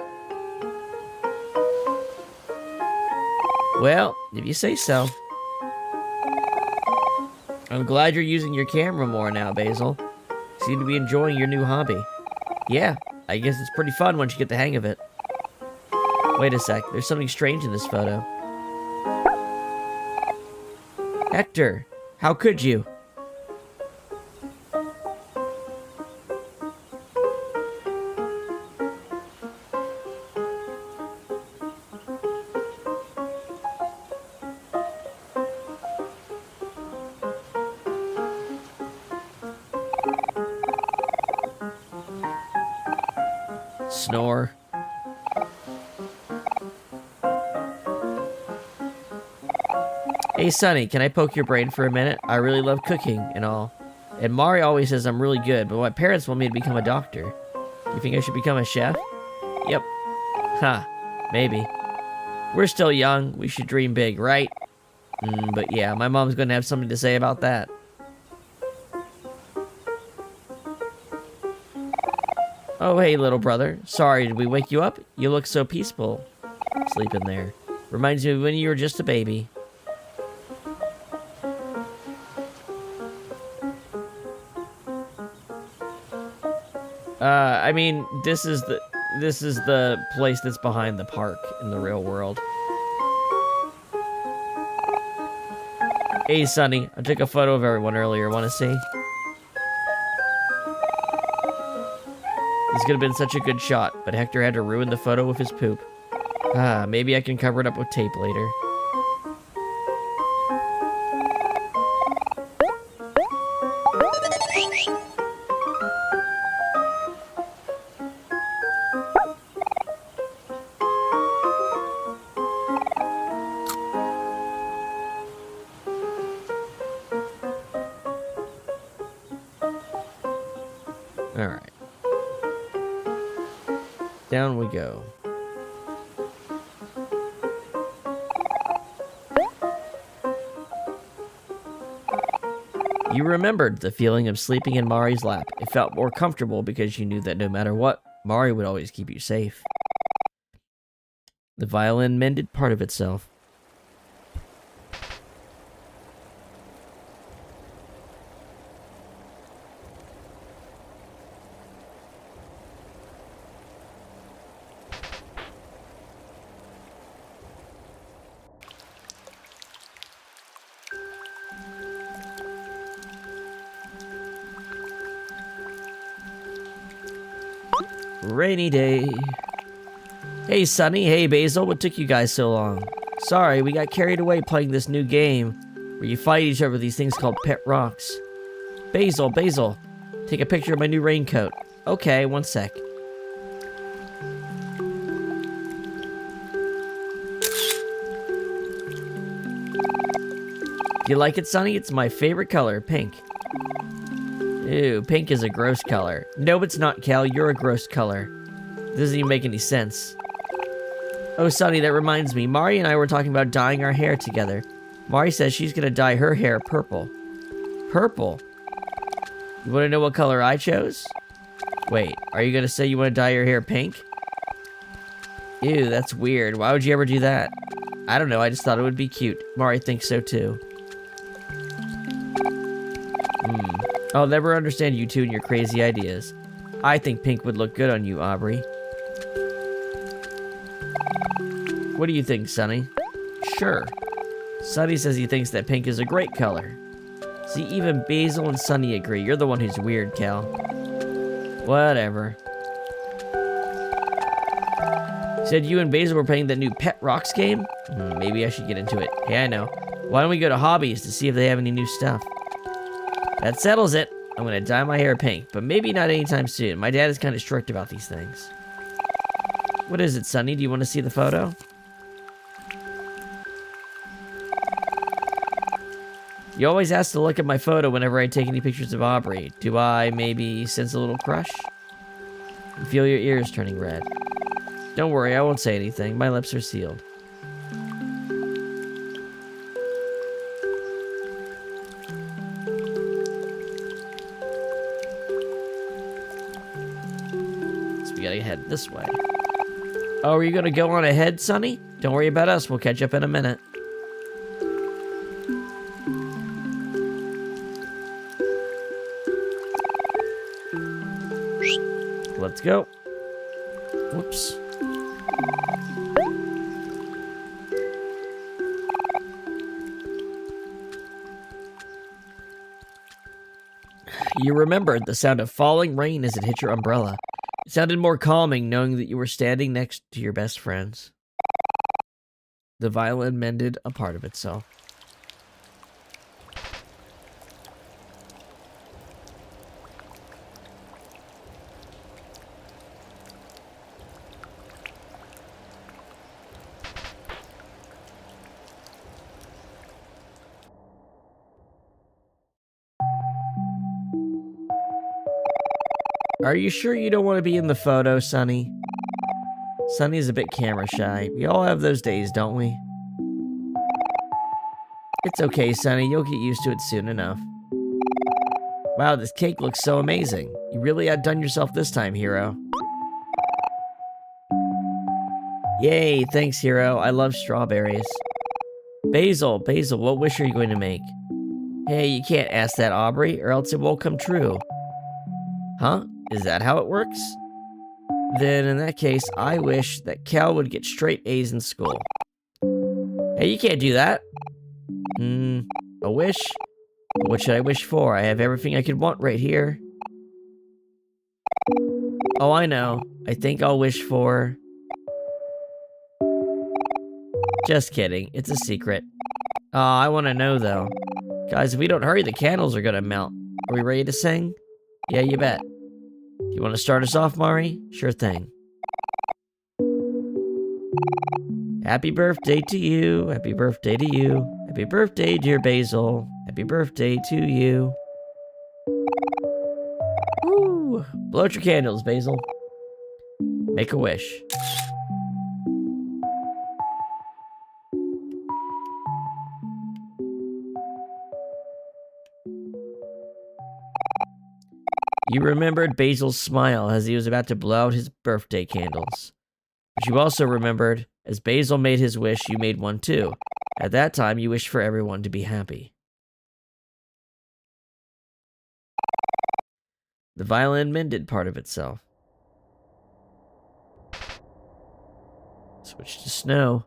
Well, if you say so. I'm glad you're using your camera more now, Basil. You seem to be enjoying your new hobby. Yeah, I guess it's pretty fun once you get the hang of it. Wait a sec, there's something strange in this photo. Hector, how could you? Snore. Hey, Sonny, can I poke your brain for a minute? I really love cooking and all. And Mari always says I'm really good, but my parents want me to become a doctor. You think I should become a chef? Yep. Huh. Maybe. We're still young. We should dream big, right? But yeah, my mom's gonna have something to say about that. Oh, hey, little brother. Sorry, did we wake you up? You look so peaceful. Sleeping there. Reminds me of when you were just a baby. I mean, this is the place that's behind the park in the real world. Hey, Sonny, I took a photo of everyone earlier. Want to see? This could have been such a good shot, but Hector had to ruin the photo with his poop. Maybe I can cover it up with tape later. Alright. Down we go. You remembered the feeling of sleeping in Mari's lap. It felt more comfortable because you knew that no matter what, Mari would always keep you safe. The violin mended part of itself. Rainy day. Hey, Sonny. Hey, Basil. What took you guys so long? Sorry, we got carried away playing this new game where you fight each other with these things called pet rocks. Basil, take a picture of my new raincoat. Okay, one sec. Do you like it, Sonny? It's my favorite color, pink. Ew, pink is a gross color. No, it's not, Cal. You're a gross color. Doesn't even make any sense. Oh, Sonny, that reminds me. Mari and I were talking about dyeing our hair together. Mari says she's gonna dye her hair purple. Purple? You wanna know what color I chose? Wait, are you gonna say you wanna dye your hair pink? Ew, that's weird. Why would you ever do that? I don't know, I just thought it would be cute. Mari thinks so too. I'll never understand you two and your crazy ideas. I think pink would look good on you, Aubrey. What do you think, Sonny? Sure. Sonny says he thinks that pink is a great color. See, even Basil and Sonny agree. You're the one who's weird, Cal. Whatever. Said you and Basil were playing that new Pet Rocks game? Maybe I should get into it. Hey, I know. Why don't we go to Hobbies to see if they have any new stuff? That settles it. I'm gonna dye my hair pink, but maybe not anytime soon. My dad is kind of strict about these things. What is it, Sonny? Do you want to see the photo? You always ask to look at my photo whenever I take any pictures of Aubrey. Do I maybe sense a little crush? And feel your ears turning red. Don't worry, I won't say anything. My lips are sealed. So we gotta head this way. Oh, are you gonna go on ahead, Sonny? Don't worry about us. We'll catch up in a minute. Let's go. Whoops. You remembered the sound of falling rain as it hit your umbrella. It sounded more calming knowing that you were standing next to your best friends. The violin mended a part of itself. Are you sure you don't want to be in the photo, Sonny? Sonny's a bit camera shy. We all have those days, don't we? It's okay, Sonny. You'll get used to it soon enough. Wow, this cake looks so amazing. You really outdone yourself this time, Hero. Yay, thanks, Hero. I love strawberries. Basil, what wish are you going to make? Hey, you can't ask that, Aubrey, or else it won't come true. Huh? Is that how it works? Then, in that case, I wish that Cal would get straight A's in school. Hey, you can't do that. A wish? What should I wish for? I have everything I could want right here. Oh, I know. I think I'll wish for... Just kidding. It's a secret. I want to know, though. Guys, if we don't hurry, the candles are gonna melt. Are we ready to sing? Yeah, you bet. You want to start us off, Mari? Sure thing. Happy birthday to you. Happy birthday to you. Happy birthday, dear Basil. Happy birthday to you. Woo! Blow out your candles, Basil. Make a wish. You remembered Basil's smile as he was about to blow out his birthday candles. But you also remembered, as Basil made his wish, you made one too. At that time, you wished for everyone to be happy. The violin mended part of itself. Switch to snow.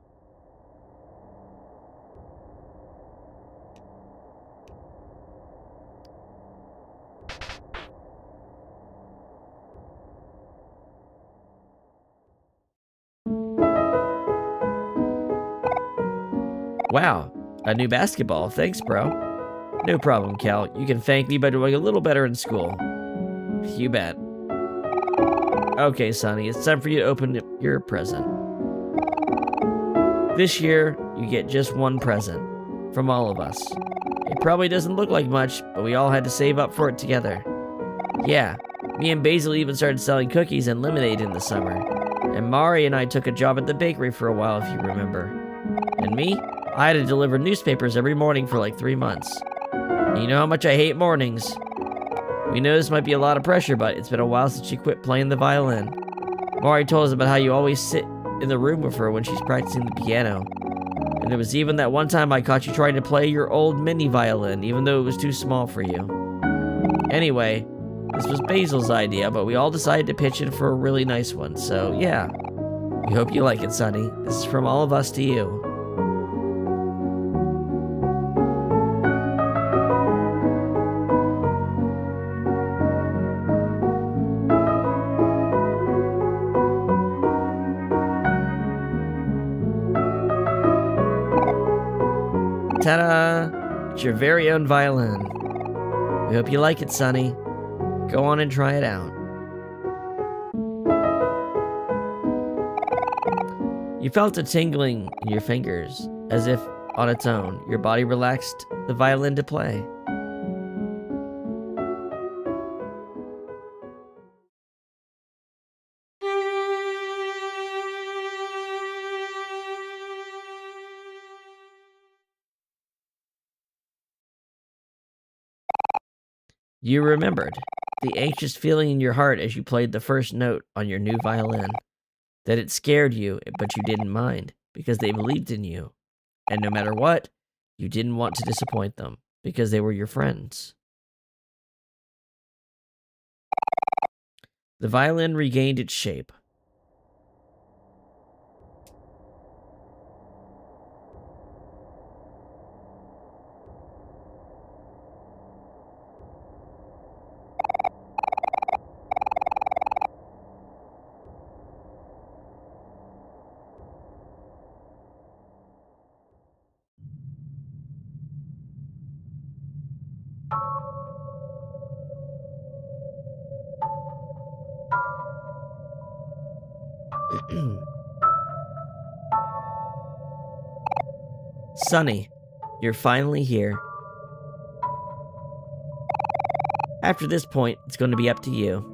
Wow, a new basketball. Thanks, bro. No problem, Cal. You can thank me by doing a little better in school. You bet. Okay, Sonny, it's time for you to open your present. This year, you get just one present. From all of us. It probably doesn't look like much, but we all had to save up for it together. Yeah, me and Basil even started selling cookies and lemonade in the summer. And Mari and I took a job at the bakery for a while, if you remember. And me? I had to deliver newspapers every morning for like 3 months. And you know how much I hate mornings. We know this might be a lot of pressure, but it's been a while since she quit playing the violin. Mari told us about how you always sit in the room with her when she's practicing the piano. And there was even that one time I caught you trying to play your old mini violin, even though it was too small for you. Anyway, this was Basil's idea, but we all decided to pitch in for a really nice one, so yeah. We hope you like it, Sonny. This is from all of us to you. Ta-da! It's your very own violin. We hope you like it, Sonny. Go on and try it out. You felt a tingling in your fingers, as if on its own, your body relaxed the violin to play. You remembered the anxious feeling in your heart as you played the first note on your new violin. That it scared you, but you didn't mind, because they believed in you. And no matter what, you didn't want to disappoint them, because they were your friends. The violin regained its shape. Sonny, you're finally here. After this point, it's going to be up to you.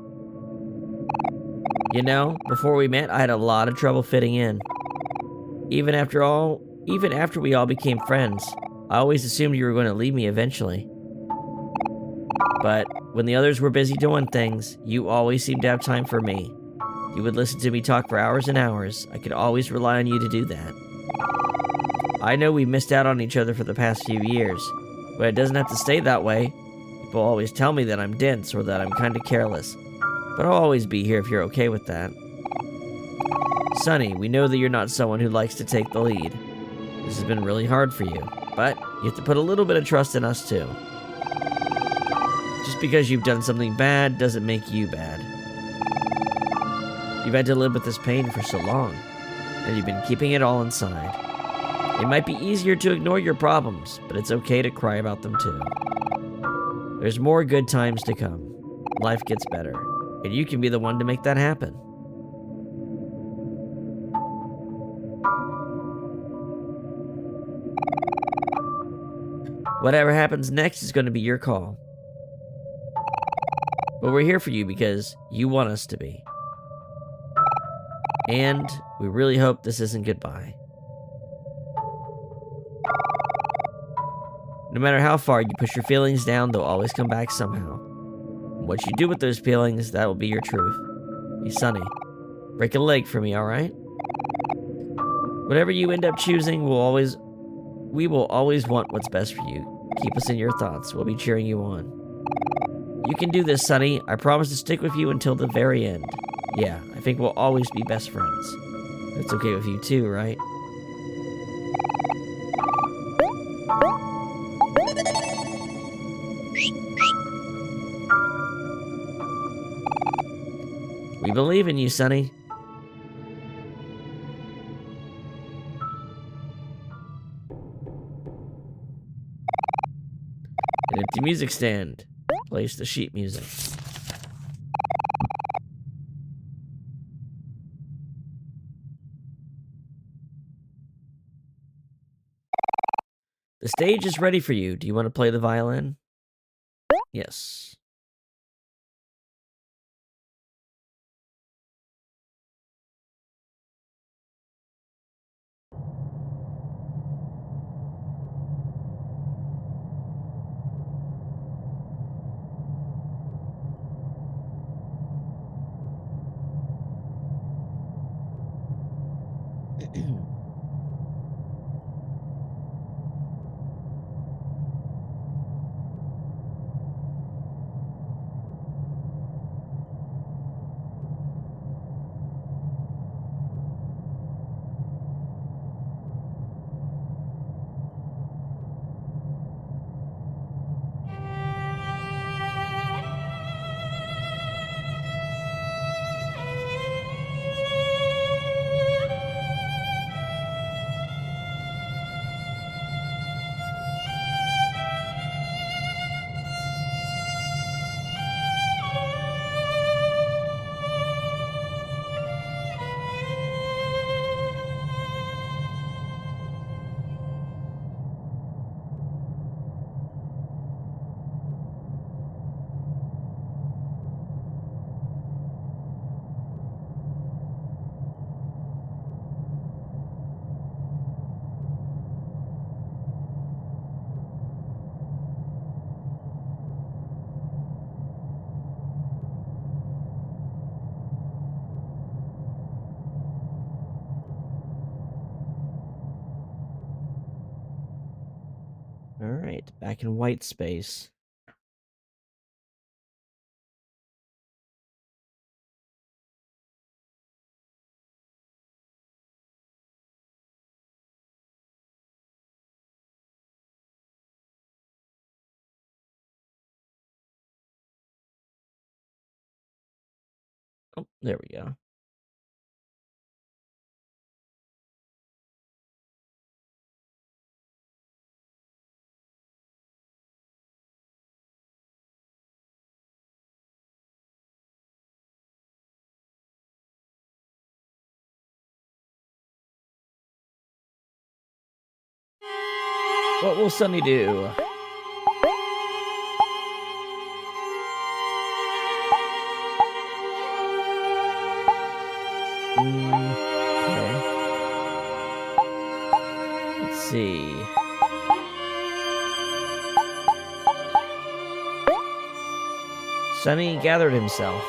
You know, before we met, I had a lot of trouble fitting in. Even after we all became friends, I always assumed you were going to leave me eventually. But when the others were busy doing things, you always seemed to have time for me. You would listen to me talk for hours and hours. I could always rely on you to do that. I know we missed out on each other for the past few years, but it doesn't have to stay that way. People always tell me that I'm dense or that I'm kind of careless, but I'll always be here if you're okay with that. Sonny, we know that you're not someone who likes to take the lead. This has been really hard for you, but you have to put a little bit of trust in us too. Just because you've done something bad doesn't make you bad. You've had to live with this pain for so long, and you've been keeping it all inside. It might be easier to ignore your problems, but it's okay to cry about them too. There's more good times to come. Life gets better, and you can be the one to make that happen. Whatever happens next is going to be your call. But we're here for you because you want us to be. And we really hope this isn't goodbye. No matter how far you push your feelings down, they'll always come back somehow. What you do with those feelings, that will be your truth. Hey, Sonny, break a leg for me, alright? Whatever you end up choosing, we will always want what's best for you. Keep us in your thoughts. We'll be cheering you on. You can do this, Sonny. I promise to stick with you until the very end. Yeah, I think we'll always be best friends. That's okay with you too, right? We believe in you, Sonny. An empty music stand. Plays the sheet music. The stage is ready for you. Do you want to play the violin? Yes. Alright, back in white space. Oh, there we go. What will Sunny do? Okay. Let's see. Sunny gathered himself.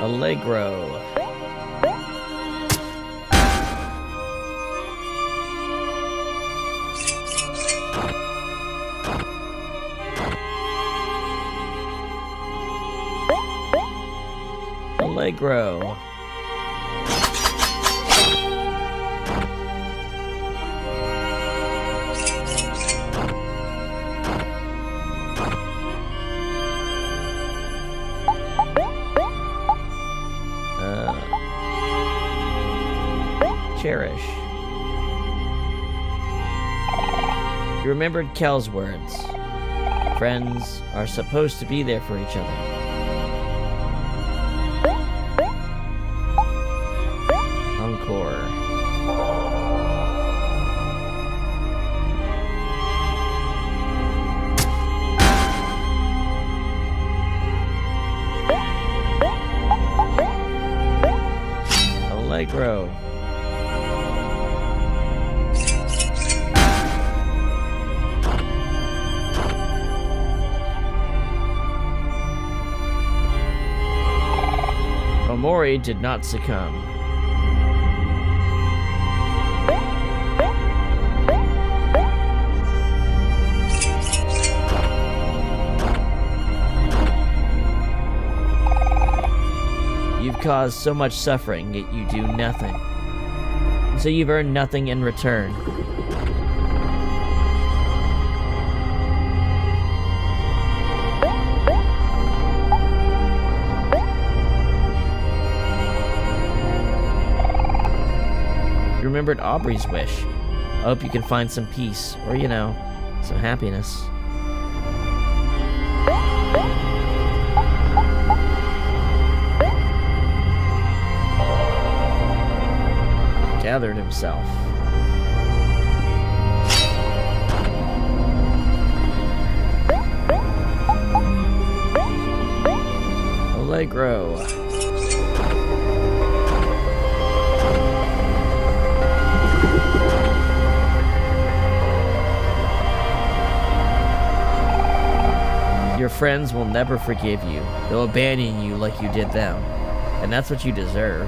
Allegro. Allegro. Cherish. You remembered Kel's words. Friends are supposed to be there for each other. Encore. Allegro. Omori did not succumb. You've caused so much suffering, yet you do nothing. So you've earned nothing in return. You remembered Aubrey's wish. I hope you can find some peace, or, you know, some happiness. Gathered himself. Allegro. Your friends will never forgive you. They'll abandon you like you did them. And that's what you deserve.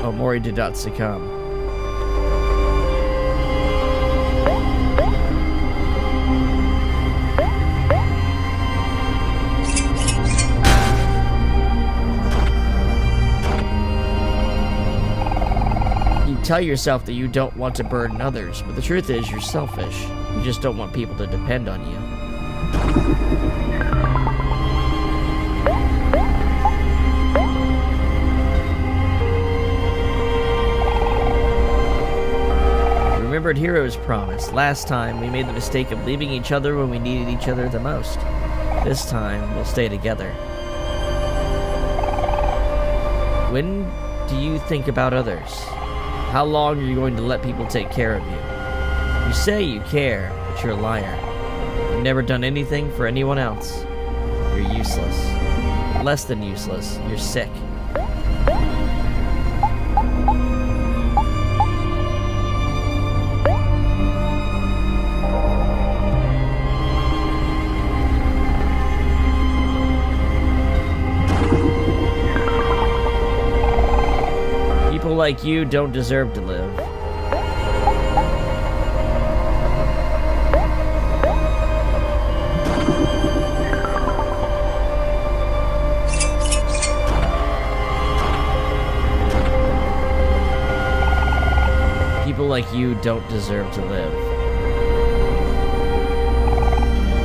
Omori did not succumb. You tell yourself that you don't want to burden others, but the truth is you're selfish. You just don't want people to depend on you. Remembered Hero's promise. Last time, we made the mistake of leaving each other when we needed each other the most. This time, we'll stay together. When do you think about others? How long are you going to let people take care of you? You say you care, but you're a liar. You've never done anything for anyone else. You're useless. Less than useless. You're sick. People like you don't deserve to live. People like you don't deserve to live.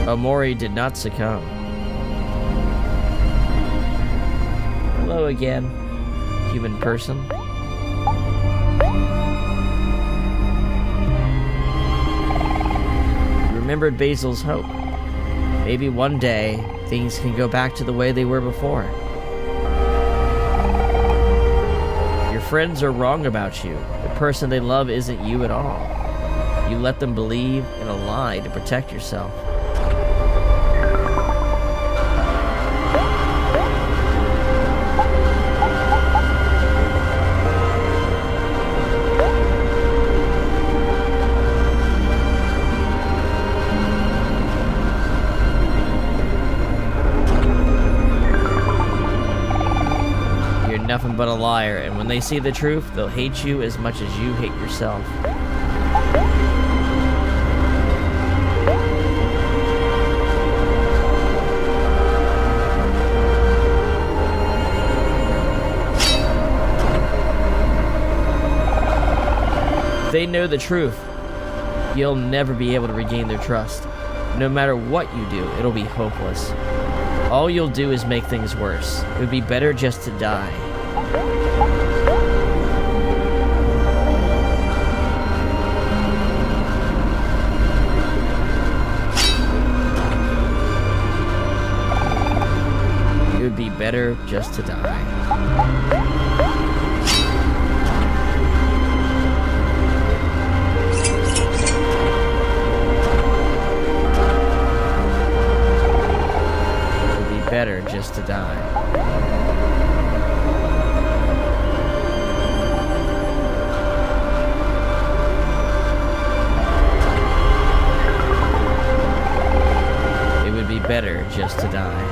Omori did not succumb. Hello again, human person. You remembered Basil's hope. Maybe one day, things can go back to the way they were before. Your friends are wrong about you. The person they love isn't you at all. You let them believe in a lie to protect yourself. Nothing but a liar, and when they see the truth, they'll hate you as much as you hate yourself. If they know the truth, you'll never be able to regain their trust. No matter what you do, it'll be hopeless. All you'll do is make things worse. It would be better just to die. It would be better just to die. It would be better just to die. Better just to die.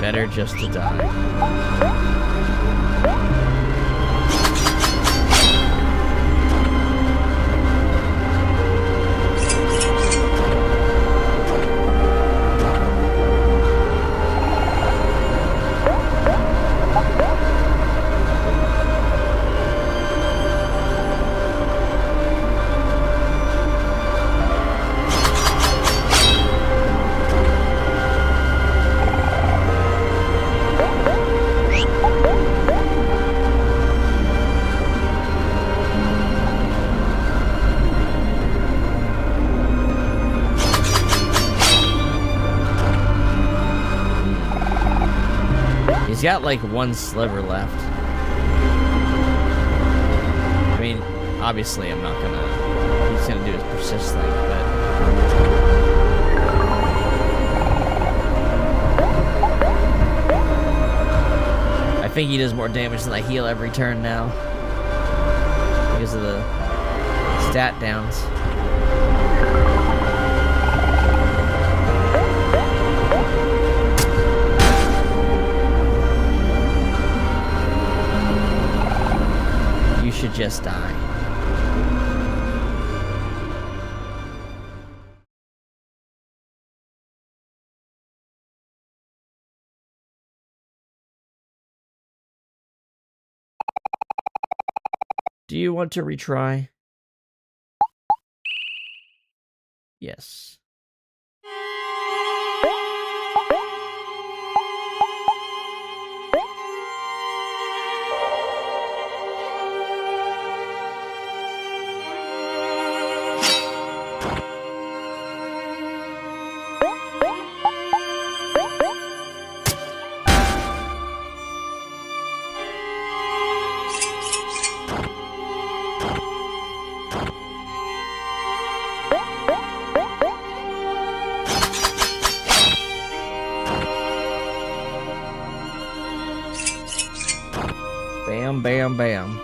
Better just to die. He's got like one sliver left. I mean, obviously I'm not gonna... He's gonna do his persist thing, but... I think he does more damage than I heal every turn now. Because of the stat downs. Should just die. Do you want to retry? Yes. Bam, bam, bam.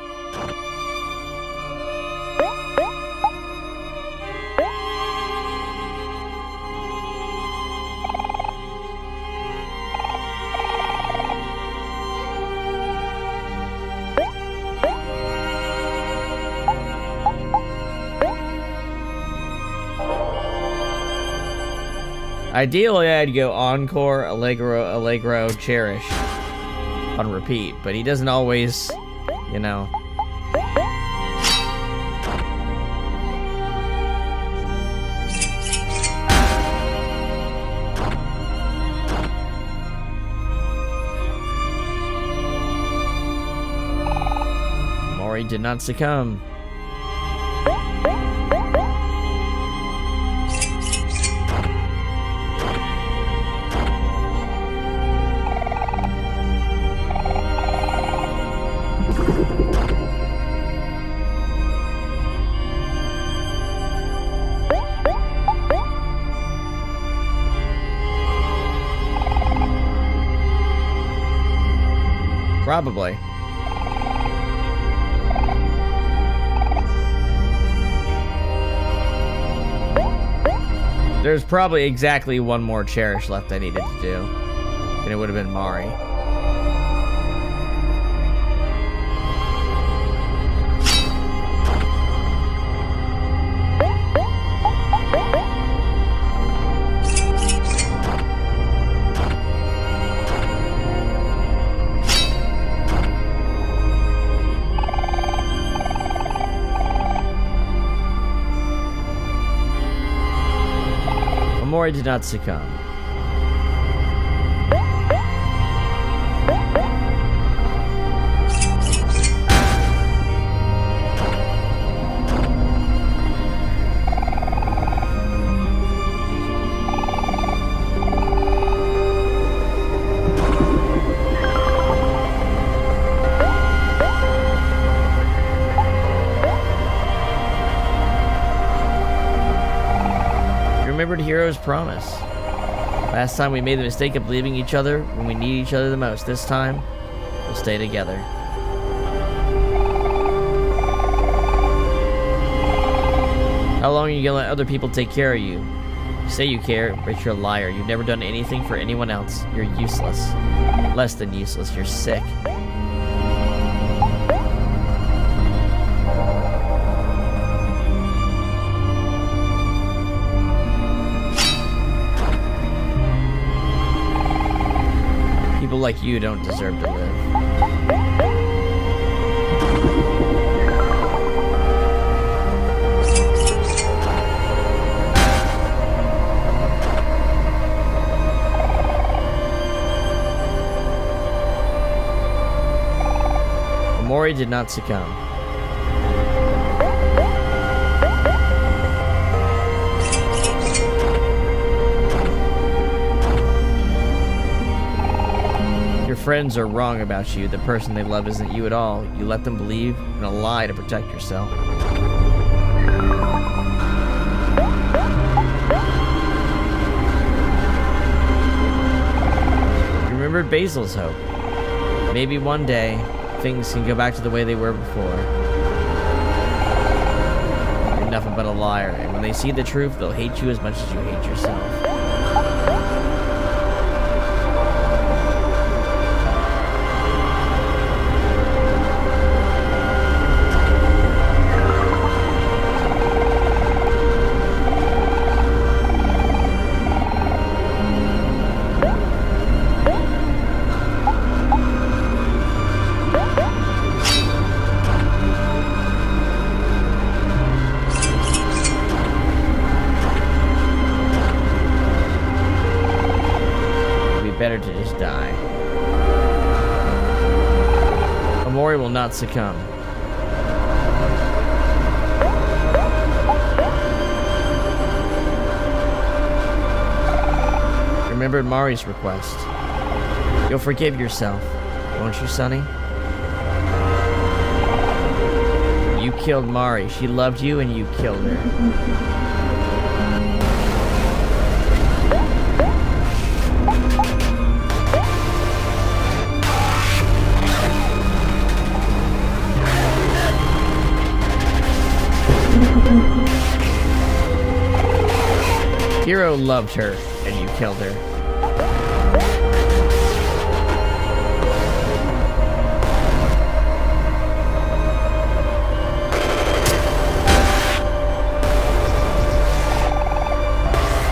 Ideally, I'd go Encore, Allegro, Allegro, Cherish on repeat, but he doesn't always, you know. Omori did not succumb. Probably. There's probably exactly one more Cherish left I needed to do. And it would have been Mari. Omori did not succumb. Remembered Hero's promise. Last time we made the mistake of leaving each other when we need each other the most. This time, we'll stay together. How long are you gonna let other people take care of you? You say you care, but you're a liar. You've never done anything for anyone else. You're useless. Less than useless. You're sick. People like you don't deserve to live. Omori did not succumb. Your friends are wrong about you. The person they love isn't you at all. You let them believe in a lie to protect yourself. You remembered Basil's hope. Maybe one day, things can go back to the way they were before. You're nothing but a liar, and when they see the truth, they'll hate you as much as you hate yourself. Better to just die. Omori will not succumb. Remembered Mari's request. You'll forgive yourself, won't you, Sonny? You killed Mari. She loved you and you killed her. Hiro loved her, and you killed her.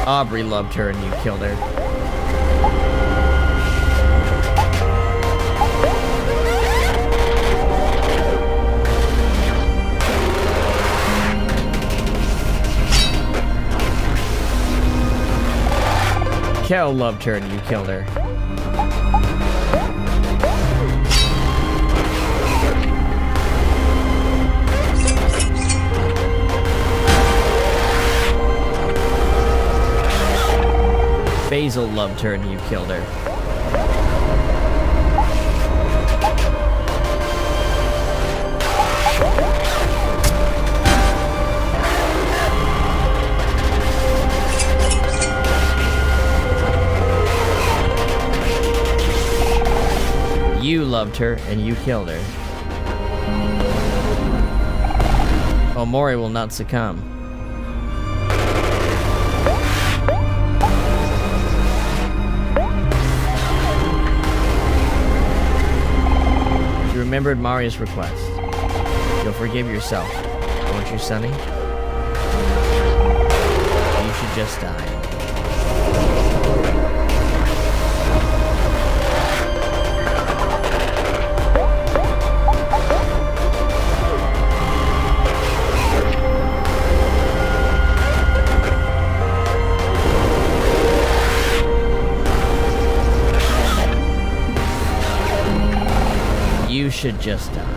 Aubrey loved her and you killed her. Kel loved her and you killed her. Basil loved her and you killed her. You loved her and you killed her. Omori will not succumb. You remembered Maria's request. You'll forgive yourself, won't you, Sonny? You should just die. You should just die.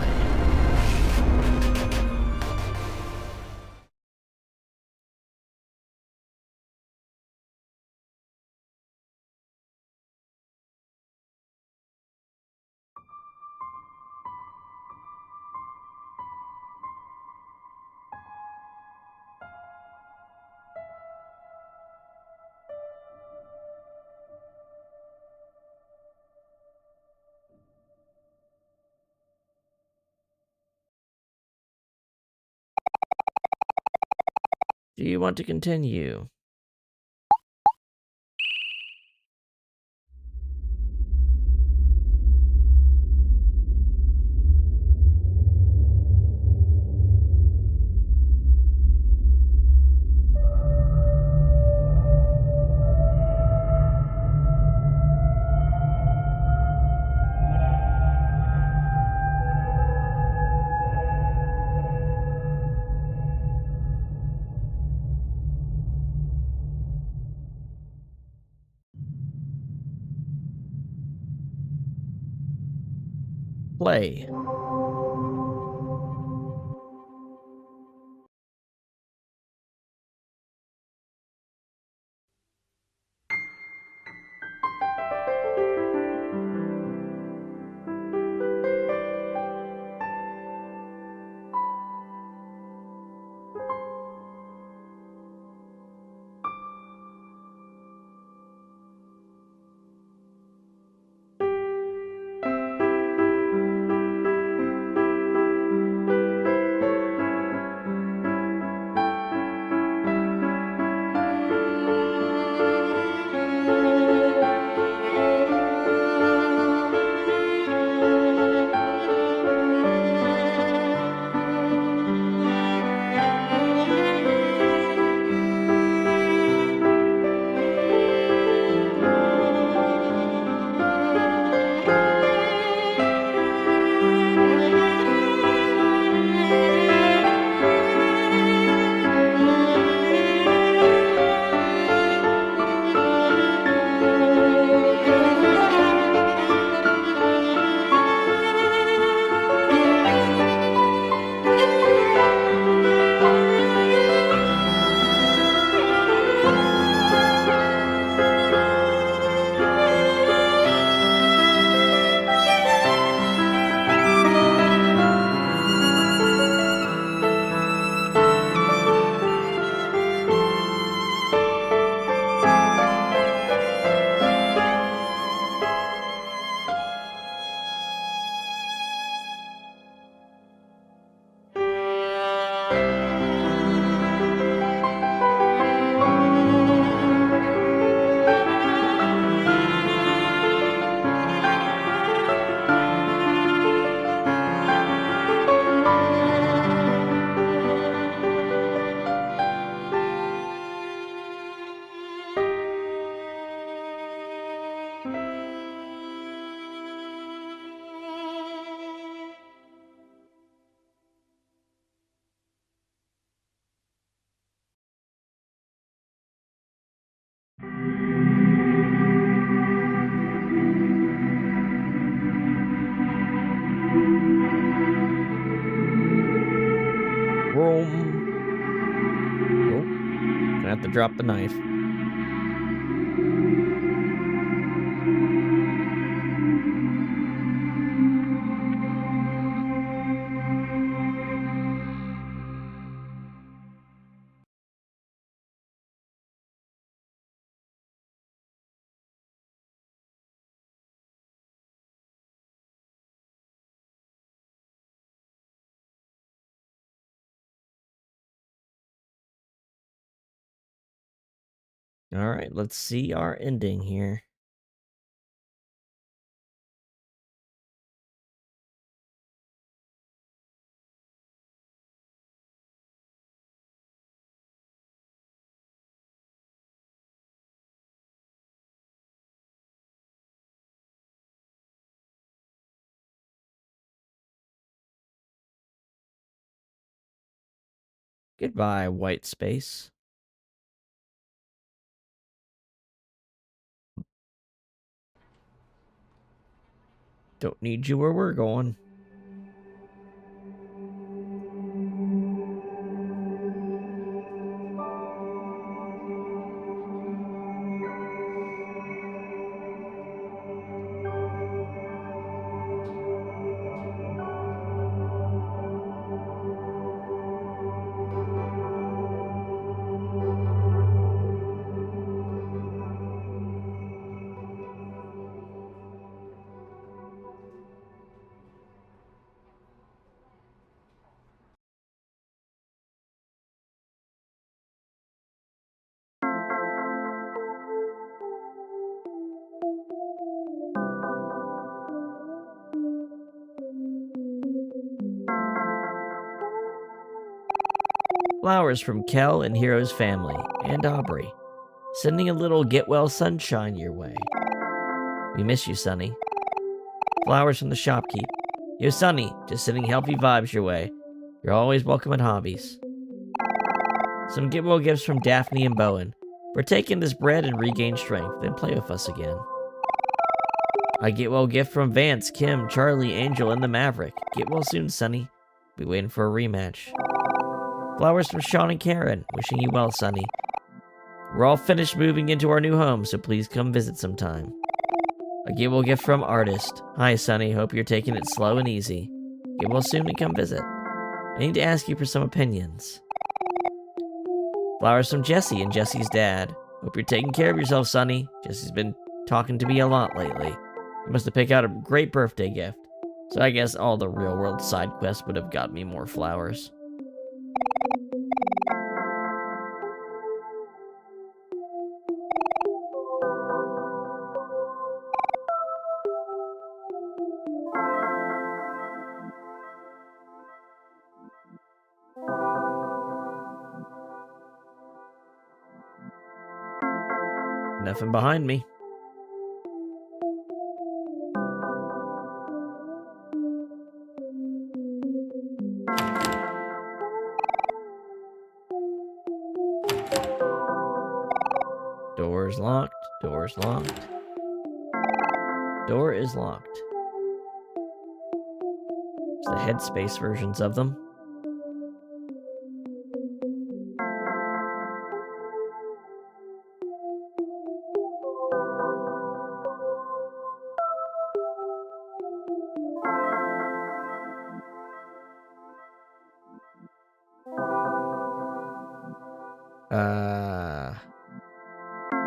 Do you want to continue? Play. Room. Oh, gonna have to drop the knife. All right, let's see our ending here. Goodbye, white space. Don't need you where we're going. Flowers from Kel and Hero's family, and Aubrey. Sending a little get well sunshine your way. We miss you, Sonny. Flowers from the shopkeep. Yo, Sonny, just sending healthy vibes your way. You're always welcome at Hobbies. Some get well gifts from Daphne and Bowen. Partake in this bread and regain strength, then play with us again. A get well gift from Vance, Kim, Charlie, Angel, and the Maverick. Get well soon, Sonny. Be waiting for a rematch. Flowers from Sean and Karen. Wishing you well, Sonny. We're all finished moving into our new home, so please come visit sometime. A get well gift from Artist. Hi, Sonny. Hope you're taking it slow and easy. Get well soon and come visit. I need to ask you for some opinions. Flowers from Jesse and Jesse's dad. Hope you're taking care of yourself, Sonny. Jesse's been talking to me a lot lately. You must have picked out a great birthday gift. So I guess all the real-world side quests would have got me more flowers. Nothing behind me. Door's locked. Door's locked. Door is locked. It's the headspace versions of them.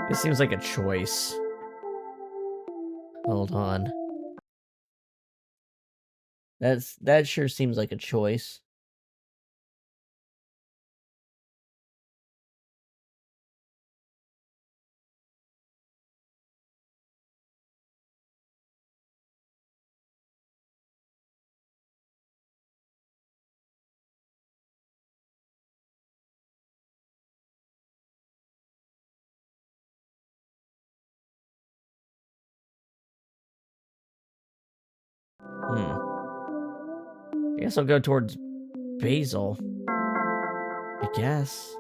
This seems like a choice. Hold on. That sure seems like a choice. I guess I'll go towards Basil. I guess.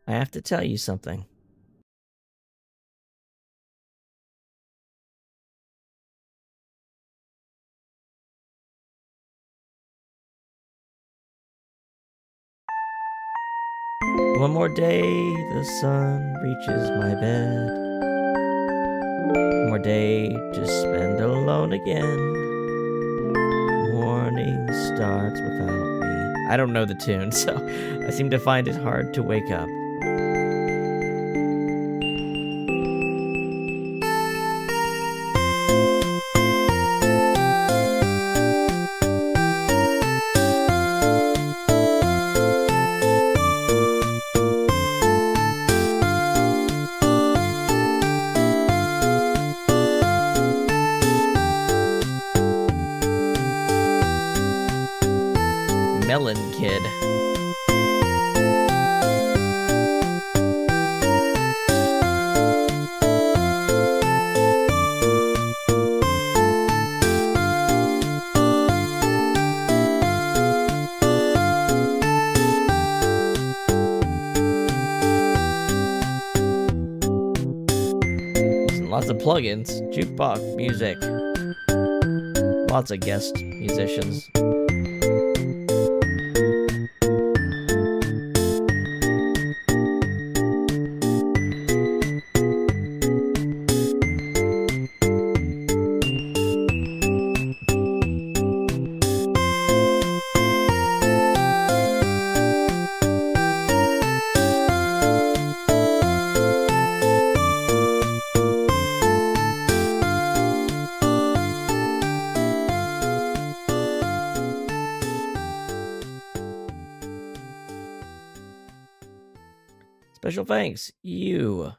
I have to tell you something. One more day, the sun reaches my bed. One more day to spend alone again. Morning starts without me. I don't know the tune, so I seem to find it hard to wake up. Melon Kid. Lots of plugins, jukebox music, lots of guest musicians. Special thanks, you.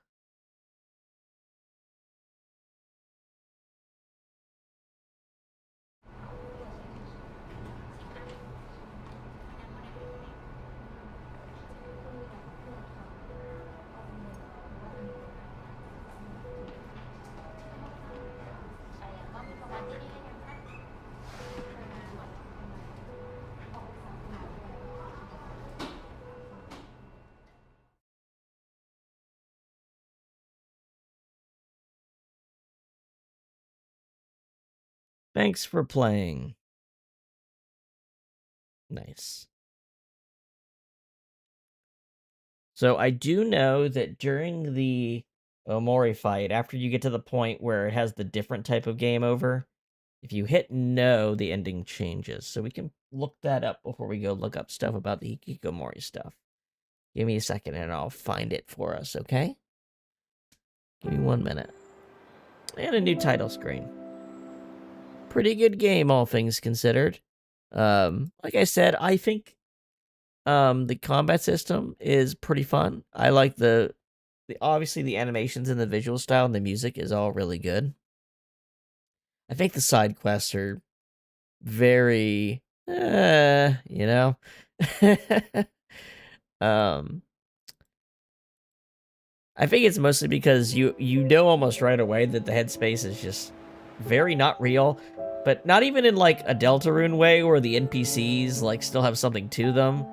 Thanks for playing. Nice. So I do know that during the Omori fight, after you get to the point where it has the different type of game over, if you hit no, the ending changes. So we can look that up before we go look up stuff about the Hikokomori stuff. Give me a second and I'll find it for us, okay? Give me 1 minute. And a new title screen. Pretty good game, all things considered. Like I said, I think the combat system is pretty fun. I like the obviously the animations and the visual style and the music is all really good. I think the side quests are very you know. I think it's mostly because you know almost right away that the headspace is just very not real, but not even in like a Deltarune way where the NPCs like still have something to them.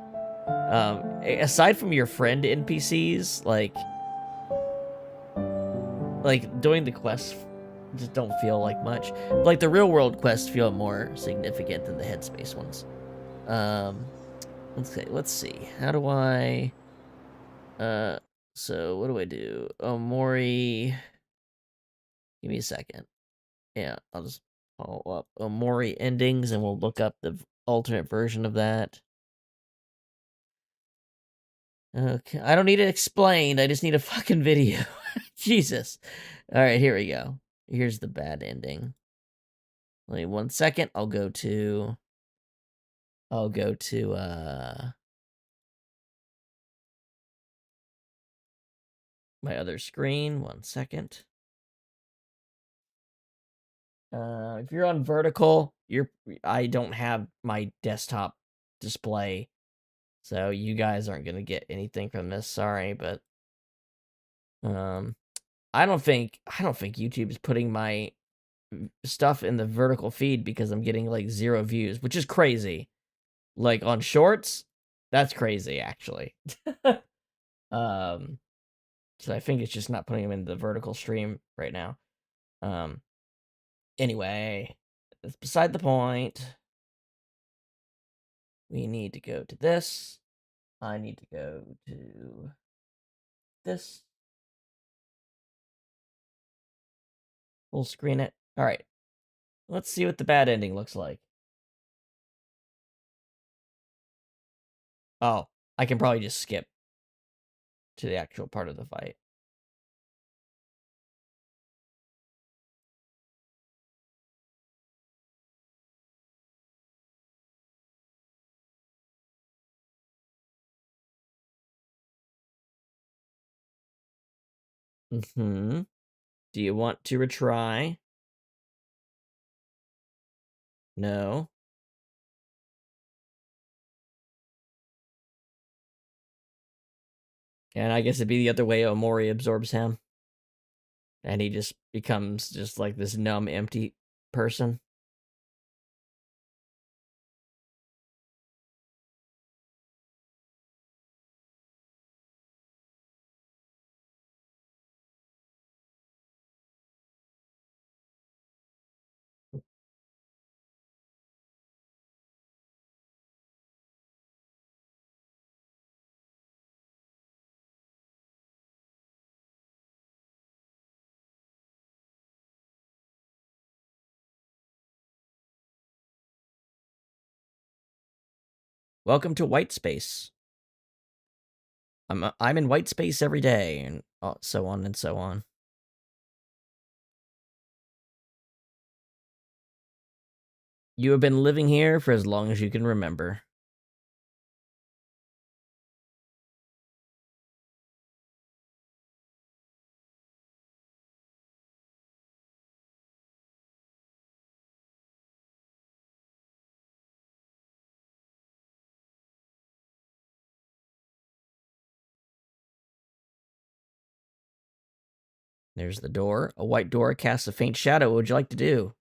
Aside from your friend NPCs, like doing the quests just don't feel like much. Like the real world quests feel more significant than the headspace ones. Let's see. How do I so what do I do? Omori. Give me a second. Yeah, I'll just follow up Omori endings and we'll look up the alternate version of that. Okay, I don't need it explained. I just need a fucking video. Jesus. All right, here we go. Here's the bad ending. Wait 1 second. I'll go to my other screen. 1 second. If you're on vertical, I don't have my desktop display, so you guys aren't gonna get anything from this. Sorry, but I don't think YouTube is putting my stuff in the vertical feed because I'm getting like 0 views, which is crazy. Like on shorts, that's crazy actually. So I think it's just not putting him in the vertical stream right now. Um, anyway, that's beside the point. We need to go to this. I need to go to this. Full screen it. All right. Let's see what the bad ending looks like. Oh, I can probably just skip to the actual part of the fight. Mm-hmm. Do you want to retry? No. And I guess it'd be the other way. Omori absorbs him. And he just becomes just like this numb, empty person. Welcome to white space. I'm in white space every day, and so on and so on. You have been living here for as long as you can remember. There's the door. A white door casts a faint shadow. What would you like to do?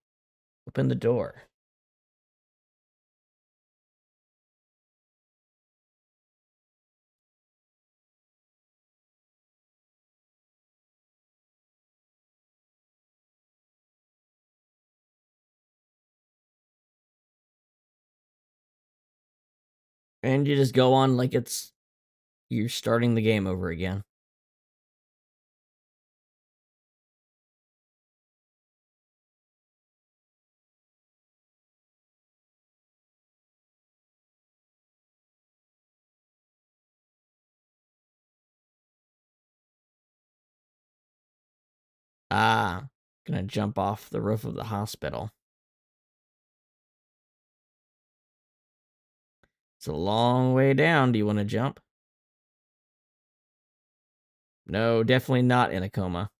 Open the door. And you just go on like you're starting the game over again. Ah, gonna jump off the roof of the hospital. It's a long way down. Do you want to jump? No, definitely not in a coma.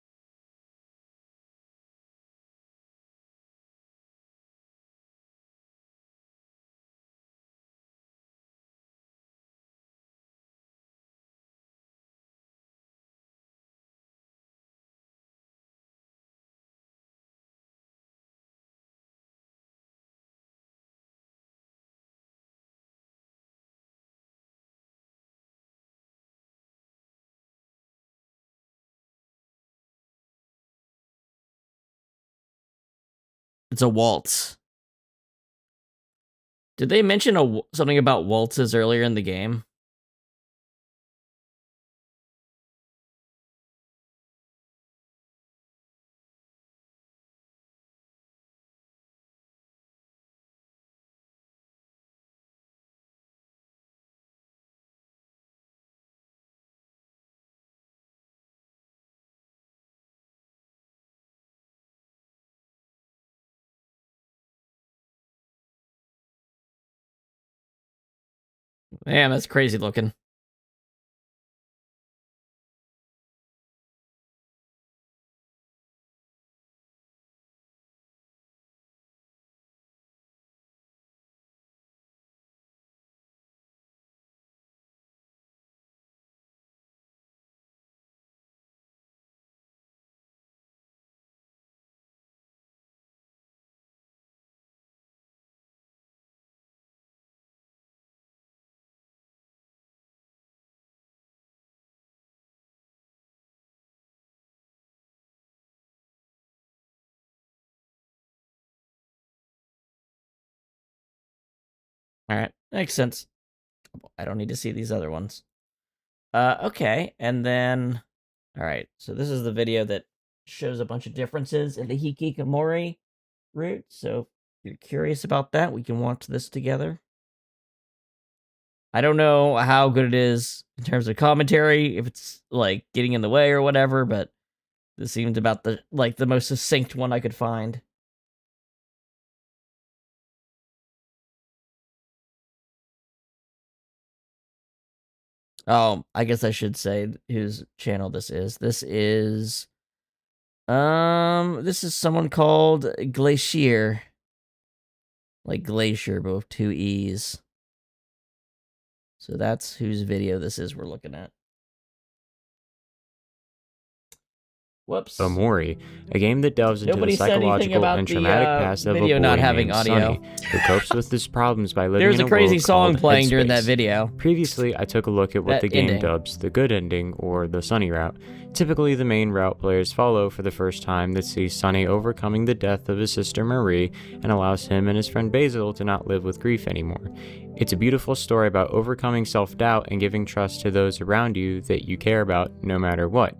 It's a waltz. Did they mention something about waltzes earlier in the game? Man, that's crazy looking. Alright, makes sense. I don't need to see these other ones. Okay, and then... Alright, so this is the video that shows a bunch of differences in the Hikokomori route, so if you're curious about that, we can watch this together. I don't know how good it is in terms of commentary, if it's, like, getting in the way or whatever, but this seemed about the most succinct one I could find. Oh, I guess I should say whose channel this is. This is someone called Glacier. Like glacier, but with 2 E's. So that's whose video this is we're looking at. Whoops. Omori, a game that delves into the psychological and traumatic past of a boy not having named audio. Sonny, who copes with his problems by living There's in a crazy world song called playing during Headspace. that video. Previously, I took a look at what the game dubs the good ending, or the Sonny route. Typically, the main route players follow for the first time that sees Sonny overcoming the death of his sister Marie and allows him and his friend Basil to not live with grief anymore. It's a beautiful story about overcoming self-doubt and giving trust to those around you that you care about no matter what.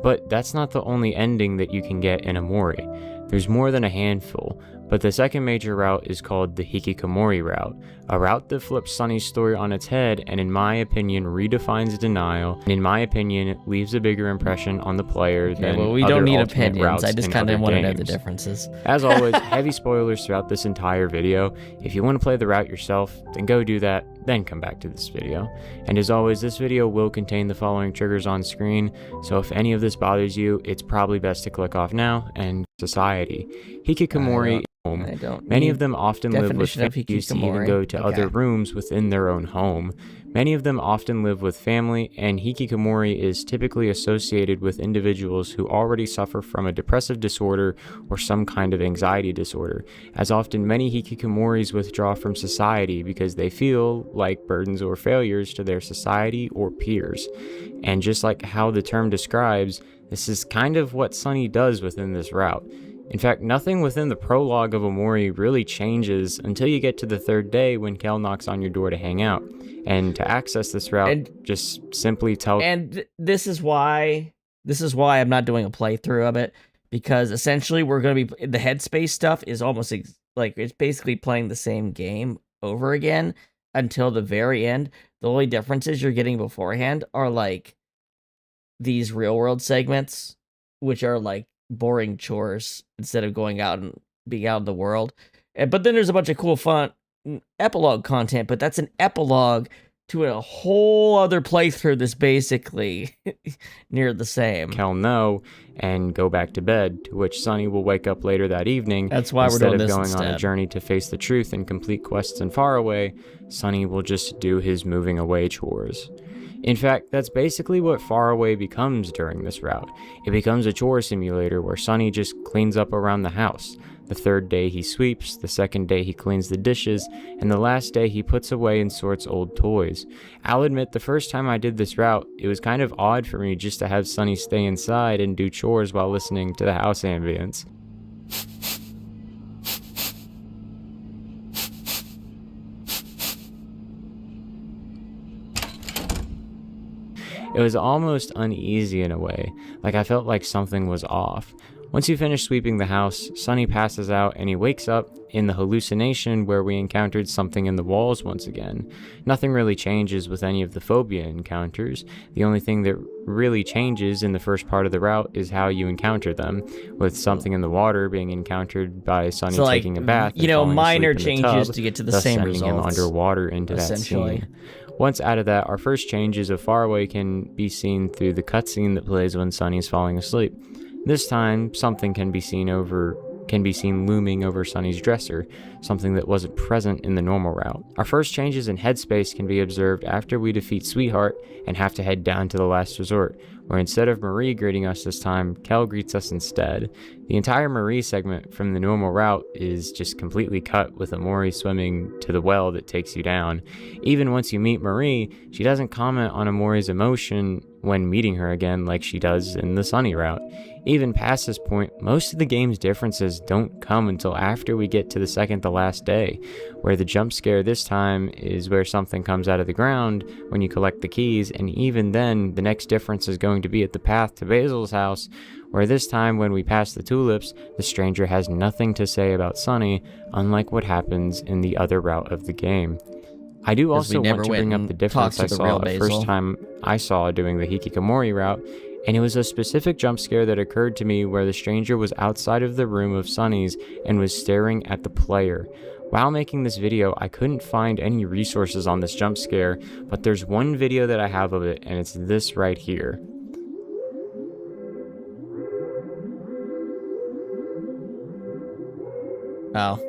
But that's not the only ending that you can get in Omori. There's more than a handful, but the second major route is called the Hikokomori route, a route that flips Sonny's story on its head and in my opinion redefines denial, and in my opinion leaves a bigger impression on the player than well, we other don't need alternate opinions. routes I just kind of want to know the differences. As always, heavy spoilers throughout this entire video. If you want to play the route yourself, then go do that, then come back to this video. And as always, this video will contain the following triggers on screen, so if any of this bothers you, it's probably best to click off now. And society. Hikokomori home. Many of them often live with families to even go to other rooms within their own home. Many of them often live with family, and Hikokomori is typically associated with individuals who already suffer from a depressive disorder or some kind of anxiety disorder, as often many Hikikomoris withdraw from society because they feel like burdens or failures to their society or peers. And just like how the term describes, this is kind of what Sonny does within this route. In fact, nothing within the prologue of Omori really changes until you get to the third day when Kel knocks on your door to hang out. And to access this route, just simply tell... And this is why I'm not doing a playthrough of it, because essentially we're going to be... The headspace stuff is almost like, it's basically playing the same game over again until the very end. The only differences you're getting beforehand are like these real world segments, which are like boring chores instead of going out and being out in the world. But then there's a bunch of cool fun epilogue content, but that's an epilogue to a whole other playthrough that's basically near the same. Kel no, and go back to bed, to which Sonny will wake up later that evening. That's why we're doing this instead of going on a journey to face the truth and complete quests in Faraway, Sonny will just do his moving away chores. In fact, that's basically what Faraway becomes during this route. It becomes a chore simulator where Sonny just cleans up around the house. The third day he sweeps, the second day he cleans the dishes, and the last day he puts away and sorts old toys. I'll admit, the first time I did this route, it was kind of odd for me just to have Sonny stay inside and do chores while listening to the house ambience. It was almost uneasy in a way, like I felt like something was off. Once you finish sweeping the house, Sonny passes out and he wakes up in the hallucination where we encountered something in the walls once again. Nothing really changes with any of the phobia encounters. The only thing that really changes in the first part of the route is how you encounter them, with something in the water being encountered by Sonny taking a bath. You know, minor changes to get to the same results. Sending him underwater into that scene. Once out of that, our first changes of Faraway can be seen through the cutscene that plays when Sonny is falling asleep. This time, something can be seen looming over Sonny's dresser, something that wasn't present in the normal route. Our first changes in headspace can be observed after we defeat Sweetheart and have to head down to the last resort, where instead of Marie greeting us this time, Kel greets us instead. The entire Marie segment from the normal route is just completely cut, with Omori swimming to the well that takes you down. Even once you meet Marie, she doesn't comment on Omori's emotion when meeting her again like she does in the Sunny route. Even past this point, most of the game's differences don't come until after we get to the second to last day, where the jump scare this time is where something comes out of the ground when you collect the keys, and even then, the next difference is going to be at the path to Basil's house, where this time when we pass the tulips, the stranger has nothing to say about Sunny, unlike what happens in the other route of the game. I do also want to bring up the difference I saw the first time I saw doing the Hikokomori route, and it was a specific jump scare that occurred to me where the stranger was outside of the room of Sunny's and was staring at the player. While making this video, I couldn't find any resources on this jump scare, but there's one video that I have of it, and it's this right here. Oh.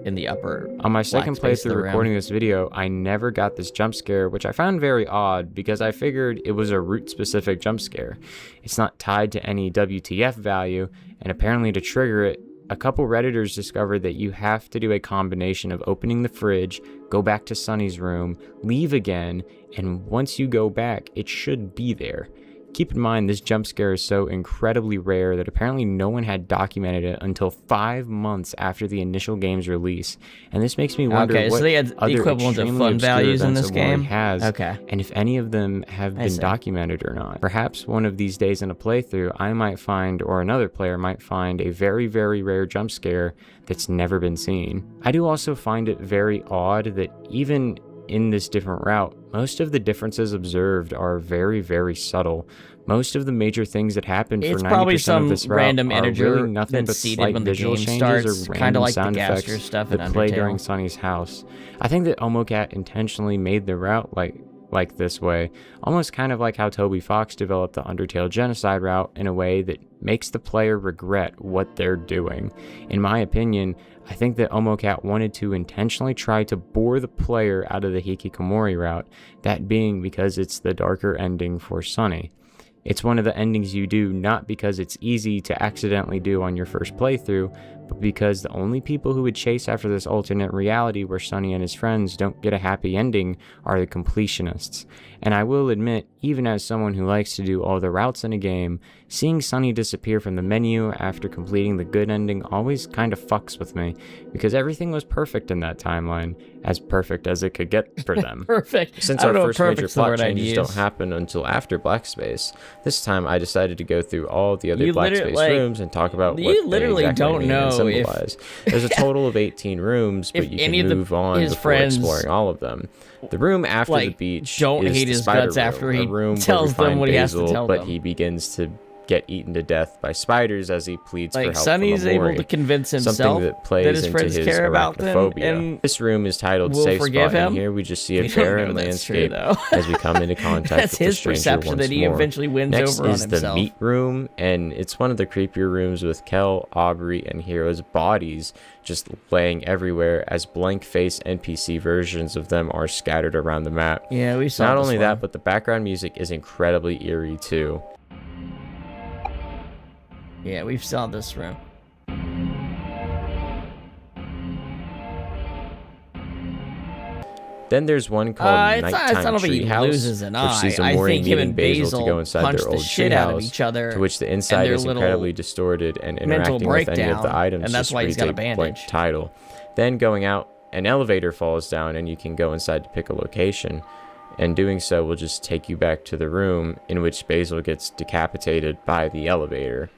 In the upper on my second playthrough recording this video, I never got this jump scare, which I found very odd because I figured it was a route specific jump scare. It's not tied to any WTF value, and apparently to trigger it, a couple Redditors discovered that you have to do a combination of opening the fridge, go back to Sunny's room, leave again, and once you go back, it should be there. Keep in mind, this jump scare is so incredibly rare that apparently no one had documented it until 5 months after the initial game's release. And this makes me wonder what so they had other equivalent of fun values in this game has, and if any of them have been documented or not. Perhaps one of these days in a playthrough, I might find, or another player might find, a very, very rare jump scare that's never been seen. I do also find it very odd that even in this different route, most of the differences observed are very, very subtle. Most of the major things that happen for 90% of this route are really nothing but slight visual changes or random sound effects that play during Sunny's house. I think that Omocat intentionally made the route like this way, almost kind of like how Toby Fox developed the Undertale Genocide route in a way that makes the player regret what they're doing. In my opinion, I think that Omocat wanted to intentionally try to bore the player out of the Hikokomori route, that being because it's the darker ending for Sunny. It's one of the endings you do not because it's easy to accidentally do on your first playthrough, but because the only people who would chase after this alternate reality where Sunny and his friends don't get a happy ending are the completionists. And I will admit, even as someone who likes to do all the routes in a game, seeing Sunny disappear from the menu after completing the good ending always kind of fucks with me, because everything was perfect in that timeline, as perfect as it could get for them. Perfect. Since our first major plot changes don't happen until after Black Space, this time I decided to go through all the other Black Space rooms and talk about what they exactly don't know and symbolize. There's a total of 18 rooms, but you can move on before exploring all of them. The room after the beach don't is hate the his spider guts room, after he a room tells where we them find what he has to Basil, tell but them. he begins to get eaten to death by spiders as he pleads for help Sunny's from Omori, able to convince himself something that plays that his into friends his care about them, arachnophobia. and This room is titled we'll Safe forgive Spot, him. and here we just see We a don't barren know that's landscape true, though. as we come into contact That's with the his stranger perception once that he more. eventually wins Next over on is the himself. meat room, and it's one of the creepier rooms with Kel, Aubrey, and Hero's bodies just laying everywhere as blank face NPC versions of them are scattered around the map. Yeah, we saw Not this only one. that, but the background music is incredibly eerie too. Yeah, we've saw this room. Then there's one called Nighttime Treehouse, which sees Omori meeting Basil to go inside their old treehouse, to which the inside is incredibly distorted and interacting with any of the items and that's just why he's reads got a a blank bandage. title. Then going out, an elevator falls down and you can go inside to pick a location, and doing so will just take you back to the room in which Basil gets decapitated by the elevator.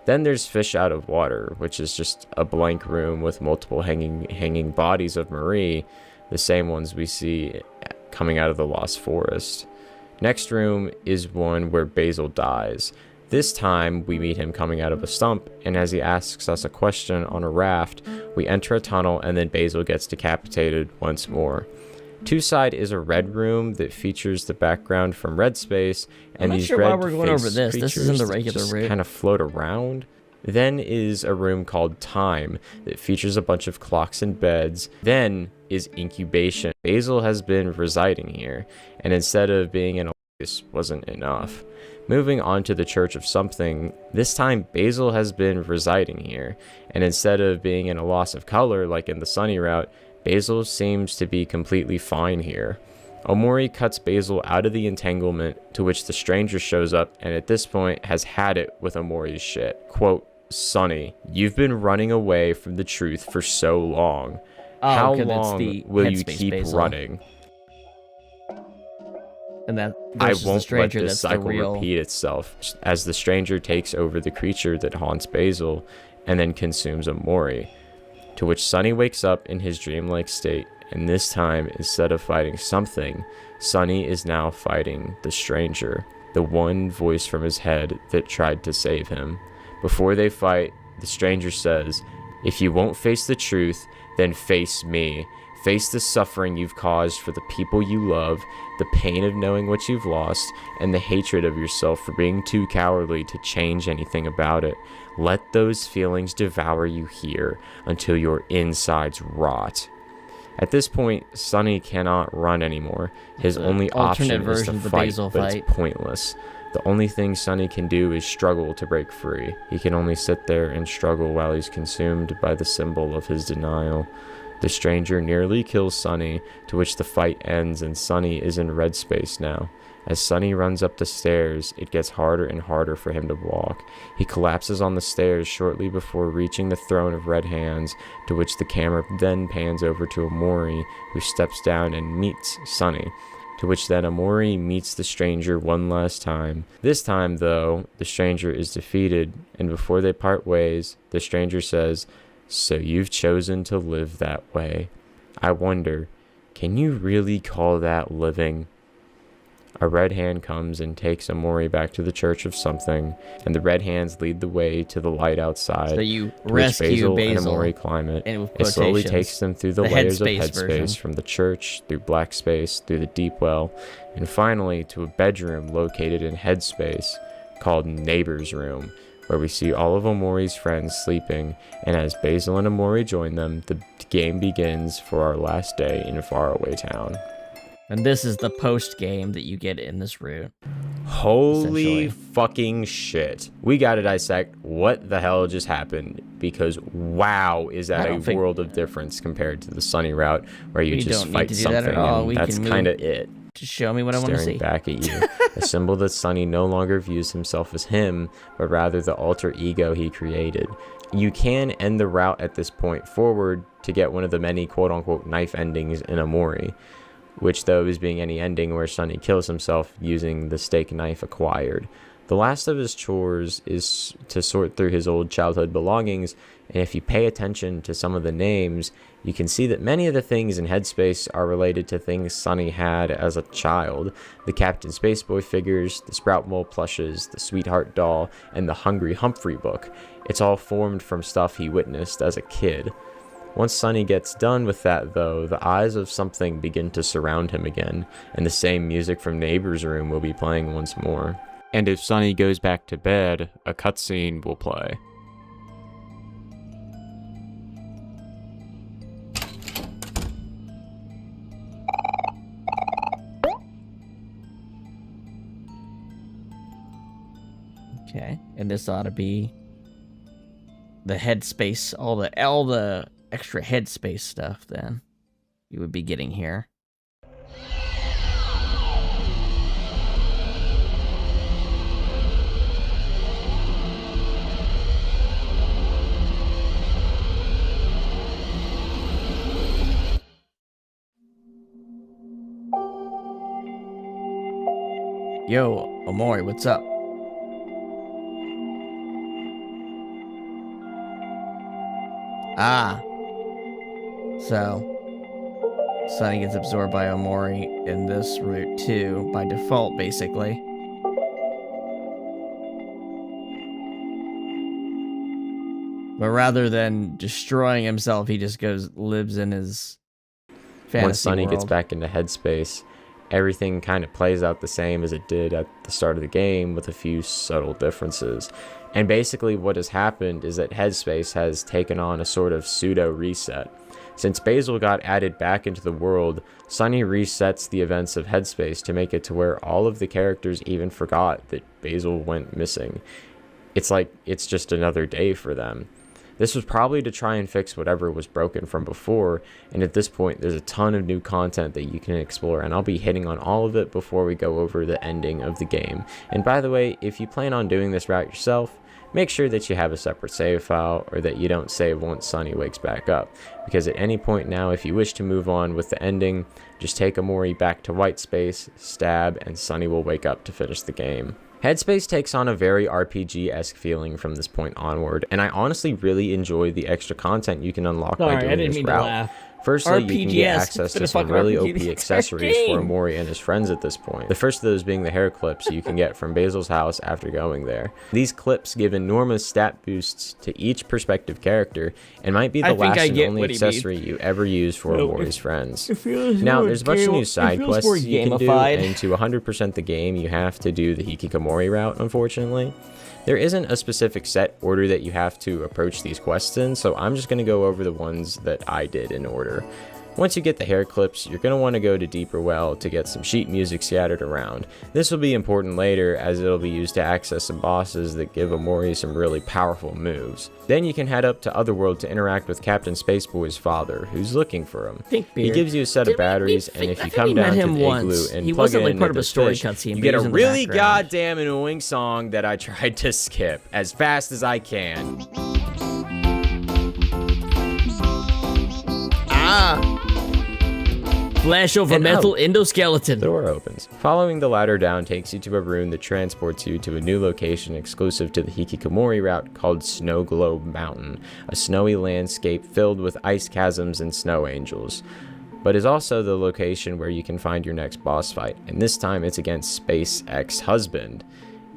Then there's Fish Out of Water, which is just a blank room with multiple hanging bodies of Marie, the same ones we see coming out of the Lost Forest. Next room is one where Basil dies. This time, we meet him coming out of a stump, and as he asks us a question on a raft, we enter a tunnel and then Basil gets decapitated once more. Two Side is a red room that features the background from Red Space, and these red This isn't the regular room. kind of float around. Then is a room called Time that features a bunch of clocks and beds. Then is Incubation. Basil has been residing here, and instead of being in a this wasn't enough. Moving on to the Church of Something, this time Basil has been residing here, and instead of being in a loss of color like in the Sunny route, Basil seems to be completely fine here. Omori cuts Basil out of the entanglement, to which the stranger shows up and at this point has had it with Omori's shit. Quote, "Sonny, you've been running away from the truth for so long. How long will you keep running?" And that I versus the won't let stranger, this that's the cycle real... repeat itself, as the stranger takes over the creature that haunts Basil and then consumes Omori, to which Sonny wakes up in his dreamlike state, and this time, instead of fighting something, Sonny is now fighting the stranger, the one voice from his head that tried to save him. Before they fight, the stranger says, "If you won't face the truth, then face me. Face the suffering you've caused for the people you love, the pain of knowing what you've lost, and the hatred of yourself for being too cowardly to change anything about it. Let those feelings devour you here until your insides rot." At this point, Sonny cannot run anymore. His only option is to fight, but it's pointless. The only thing Sonny can do is struggle to break free. He can only sit there and struggle while he's consumed by the symbol of his denial. The stranger nearly kills Sonny, to which the fight ends and Sonny is in red space now. As Sonny runs up the stairs, it gets harder and harder for him to walk. He collapses on the stairs shortly before reaching the throne of red hands, to which the camera then pans over to Omori, who steps down and meets Sonny, to which then Omori meets the stranger one last time. This time, though, the stranger is defeated, and before they part ways, the stranger says, "So you've chosen to live that way. I wonder, can you really call that living?" A red hand comes and takes Omori back to the church of something, and the red hands lead the way to the light outside. So you rescue Basil and Omori climb it. And it slowly takes them through the layers of headspace headspace, from the church, through black space, through the deep well, and finally to a bedroom located in headspace called Neighbor's Room, where we see all of Omori's friends sleeping, and as Basil and Omori join them, the game begins for our last day in Faraway Town. And this is the post-game that you get in this route. Holy fucking shit. We gotta dissect what the hell just happened, because wow, is that a world of difference compared to the Sonny route, where you just fight something and that's kind of it. Just show me what I want to see. Staring back at you. A symbol that Sonny no longer views himself as him, but rather the alter ego he created. You can end the route at this point forward to get one of the many quote-unquote knife endings in Omori, which though is being any ending where Sonny kills himself using the steak knife acquired. The last of his chores is to sort through his old childhood belongings, and if you pay attention to some of the names, you can see that many of the things in Headspace are related to things Sonny had as a child. The Captain Spaceboy figures, the Sprout Mole plushes, the Sweetheart doll, and the Hungry Humphrey book. It's all formed from stuff he witnessed as a kid. Once Sonny gets done with that, though, the eyes of something begin to surround him again, and the same music from Neighbor's Room will be playing once more. And if Sonny goes back to bed, a cutscene will play. Okay, and this ought to be the headspace, all the extra headspace stuff then you would be getting here. Yo, Omori, what's up? Ah. So, Sonny gets absorbed by Omori in this route too, by default, basically. But rather than destroying himself, he just lives in his fantasy Once Sonny world. gets back into Headspace, everything kind of plays out the same as it did at the start of the game, with a few subtle differences. And basically what has happened is that Headspace has taken on a sort of pseudo reset. Since Basil got added back into the world, Sonny resets the events of Headspace to make it to where all of the characters even forgot that Basil went missing. It's like it's just another day for them. This was probably to try and fix whatever was broken from before, and at this point there's a ton of new content that you can explore, and I'll be hitting on all of it before we go over the ending of the game. And by the way, if you plan on doing this route yourself, make sure that you have a separate save file, or that you don't save once Sunny wakes back up, because at any point now, if you wish to move on with the ending, just take Omori back to white space, stab, and Sunny will wake up to finish the game. Headspace takes on a very RPG-esque feeling from this point onward, and I honestly really enjoy the extra content you can unlock by doing this route. Firstly, you can get access to some really OP accessories for Omori and his friends at this point. The first of those being the hair clips you can get from Basil's house after going there. These clips give enormous stat boosts to each prospective character, and might be the last and only accessory you ever use for Omori's friends. Now, there's a bunch of new side quests you can do, and to 100% the game, you have to do the Hikokomori route, unfortunately. There isn't a specific set order that you have to approach these quests in, so I'm just going to go over the ones that I did in order. Once you get the hair clips, you're going to want to go to Deeper Well to get some sheet music scattered around. This will be important later, as it'll be used to access some bosses that give Omori some really powerful moves. Then you can head up to Otherworld to interact with Captain Spaceboy's father, who's looking for him. He gives you a set of batteries, and if you come down to the igloo and plug it in with the fish, you get a really goddamn annoying song that I tried to skip as fast as I can. Flash over metal endoskeleton. The door opens. Following the ladder down takes you to a room that transports you to a new location exclusive to the Hikokomori route called Snow Globe Mountain, a snowy landscape filled with ice chasms and snow angels, but is also the location where you can find your next boss fight, and this time it's against Space ex-husband.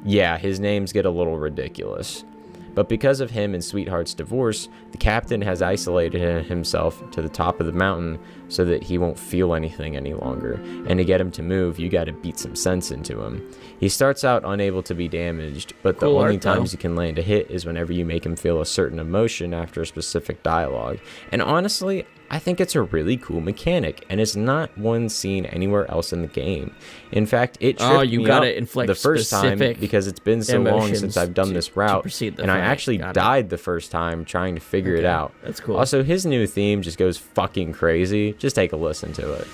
Yeah, his names get a little ridiculous. But because of him and Sweetheart's divorce, the captain has isolated himself to the top of the mountain so that he won't feel anything any longer. And to get him to move, you gotta beat some sense into him. He starts out unable to be damaged, but the only times you can land a hit is whenever you make him feel a certain emotion after a specific dialogue. And honestly, I think it's a really cool mechanic, and it's not one seen anywhere else in the game. In fact, it tripped me up the first time because it's been so long since I've done this route, and I actually died the first time trying to figure it out. That's cool. Also, his new theme just goes fucking crazy. Just take a listen to it.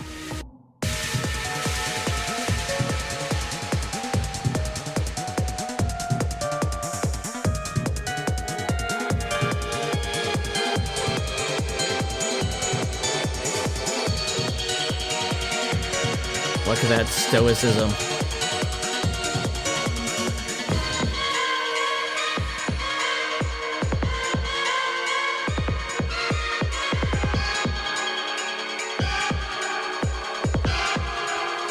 Look at that stoicism.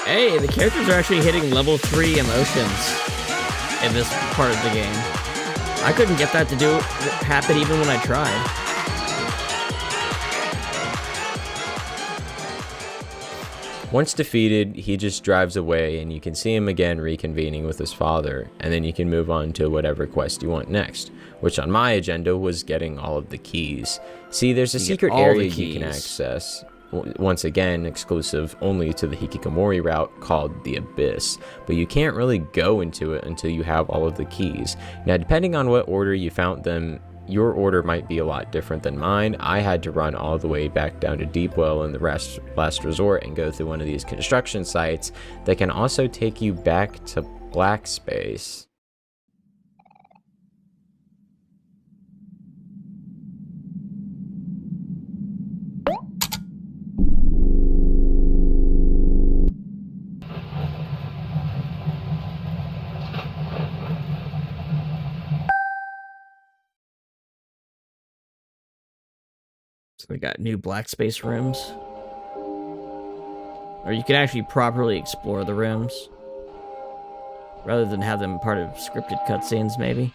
Hey, the characters are actually hitting level 3 emotions in this part of the game. I couldn't get that to happen even when I tried. Once defeated, he just drives away, and you can see him again reconvening with his father, and then you can move on to whatever quest you want next, which on my agenda was getting all of the keys. See, there's a secret area you can access, once again exclusive only to the Hikokomori route, called the Abyss, but you can't really go into it until you have all of the keys. Now, depending on what order you found them, your order might be a lot different than mine. I had to run all the way back down to Deepwell in the last resort and go through one of these construction sites that can also take you back to Black Space. So we got new black space rooms. Or you can actually properly explore the rooms, rather than have them part of scripted cutscenes, maybe.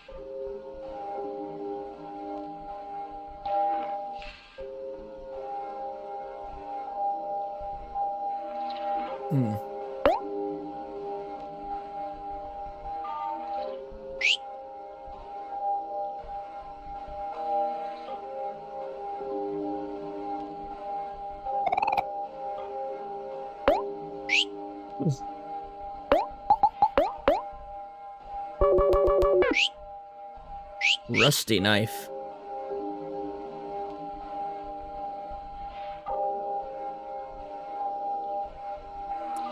Rusty knife.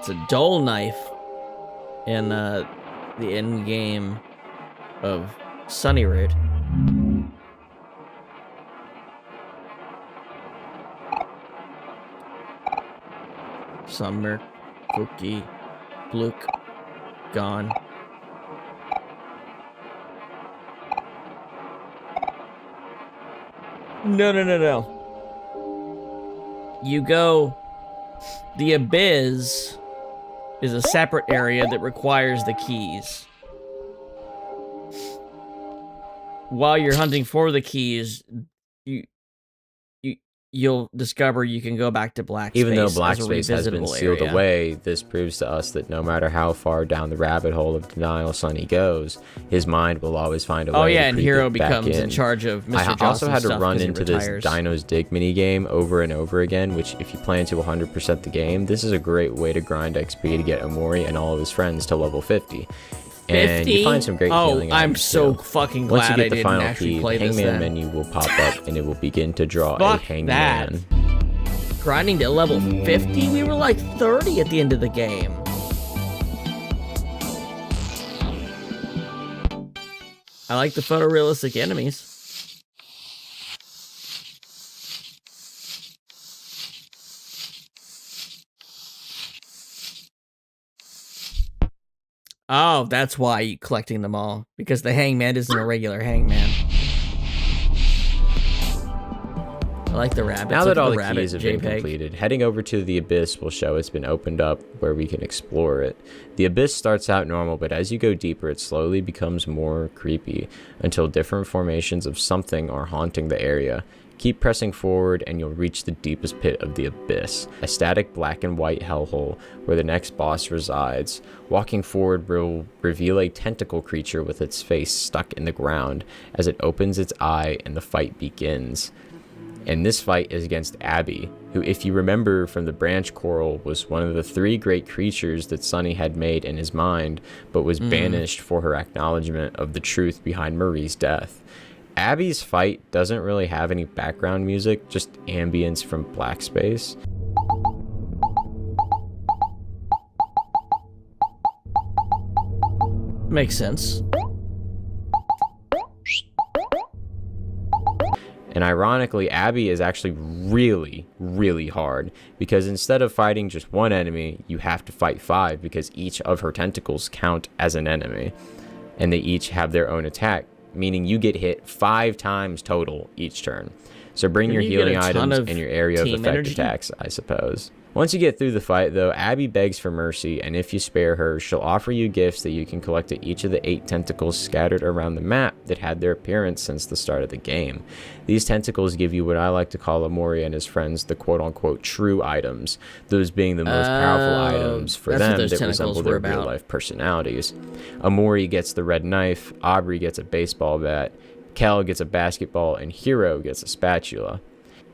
It's a dull knife in the end game of Sunny Root. Summer, Cookie, Blook, gone. No. You go... The Abyss is a separate area that requires the keys. While you're hunting for the keys, you'll discover you can go back to Black Space. Even though Black Space has been sealed away, this proves to us that no matter how far down the rabbit hole of denial Sonny goes, his mind will always find a way to creep and Hero it back becomes in in. charge of Mr. I Johnson's also had to stuff run into this retires. Dino's Dig minigame over and over again, which if you plan to 100% the game, this is a great way to grind XP to get Omori and all of his friends to level 50. And you find some great healing I'm items so too. fucking Once glad you I get the didn't final actually key, play this Hangman then. menu will pop up and it will begin to draw a Fuck Hangman. that. Grinding to level 50? We were like 30 at the end of the game. I like the photorealistic enemies. Oh, that's why you're collecting them all. Because the hangman isn't a regular hangman. I like the rabbits. Now that all the rabbit keys have been JPEG. completed, heading over to the Abyss will show it's been opened up where we can explore it. The Abyss starts out normal, but as you go deeper, it slowly becomes more creepy until different formations of something are haunting the area. Keep pressing forward and you'll reach the deepest pit of the Abyss, a static black and white hellhole where the next boss resides. Walking forward will reveal a tentacle creature with its face stuck in the ground as it opens its eye and the fight begins. And this fight is against Abby, who, if you remember from the branch coral, was one of the 3 great creatures that Sonny had made in his mind, but was banished for her acknowledgement of the truth behind Marie's death. Abby's fight doesn't really have any background music, just ambience from Black Space. Makes sense. And ironically, Abby is actually really, really hard because instead of fighting just one enemy, you have to fight 5 because each of her tentacles count as an enemy. And they each have their own attack, meaning you get hit 5 times total each turn. So bring your healing items and your area of effect attacks, I suppose. Once you get through the fight, though, Abby begs for mercy, and if you spare her, she'll offer you gifts that you can collect at each of the 8 tentacles scattered around the map that had their appearance since the start of the game. These tentacles give you what I like to call Omori and his friends the quote-unquote true items, those being the most powerful items for them that resemble their real-life personalities. Omori gets the red knife, Aubrey gets a baseball bat, Kel gets a basketball, and Hero gets a spatula.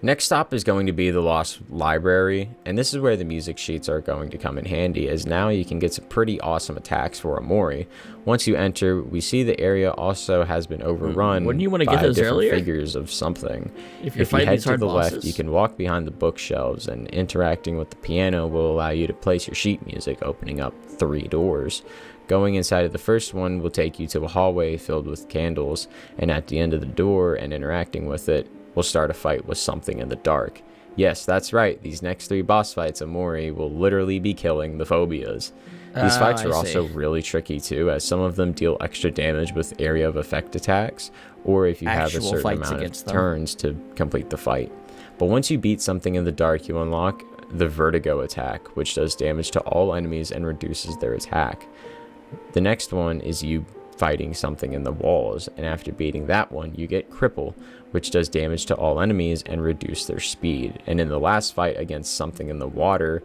Next stop is going to be the Lost Library, and this is where the music sheets are going to come in handy, as now you can get some pretty awesome attacks for Omori. Once you enter, we see the area also has been overrun Wouldn't you want to by get those different earlier? figures of something. If you head to the left, you can walk behind the bookshelves, and interacting with the piano will allow you to place your sheet music, opening up 3 doors. Going inside of the first one will take you to a hallway filled with candles, and at the end of the door and interacting with it, we'll start a fight with something in the dark. Yes, that's right, these next 3 boss fights, Omori will literally be killing the phobias. These fights are also really tricky too, as some of them deal extra damage with area of effect attacks, or if you have a certain amount of turns to complete the fight. But once you beat something in the dark, you unlock the Vertigo attack, which does damage to all enemies and reduces their attack. The next one is you fighting something in the walls, and after beating that one, you get Cripple, which does damage to all enemies and reduce their speed. And in the last fight against something in the water,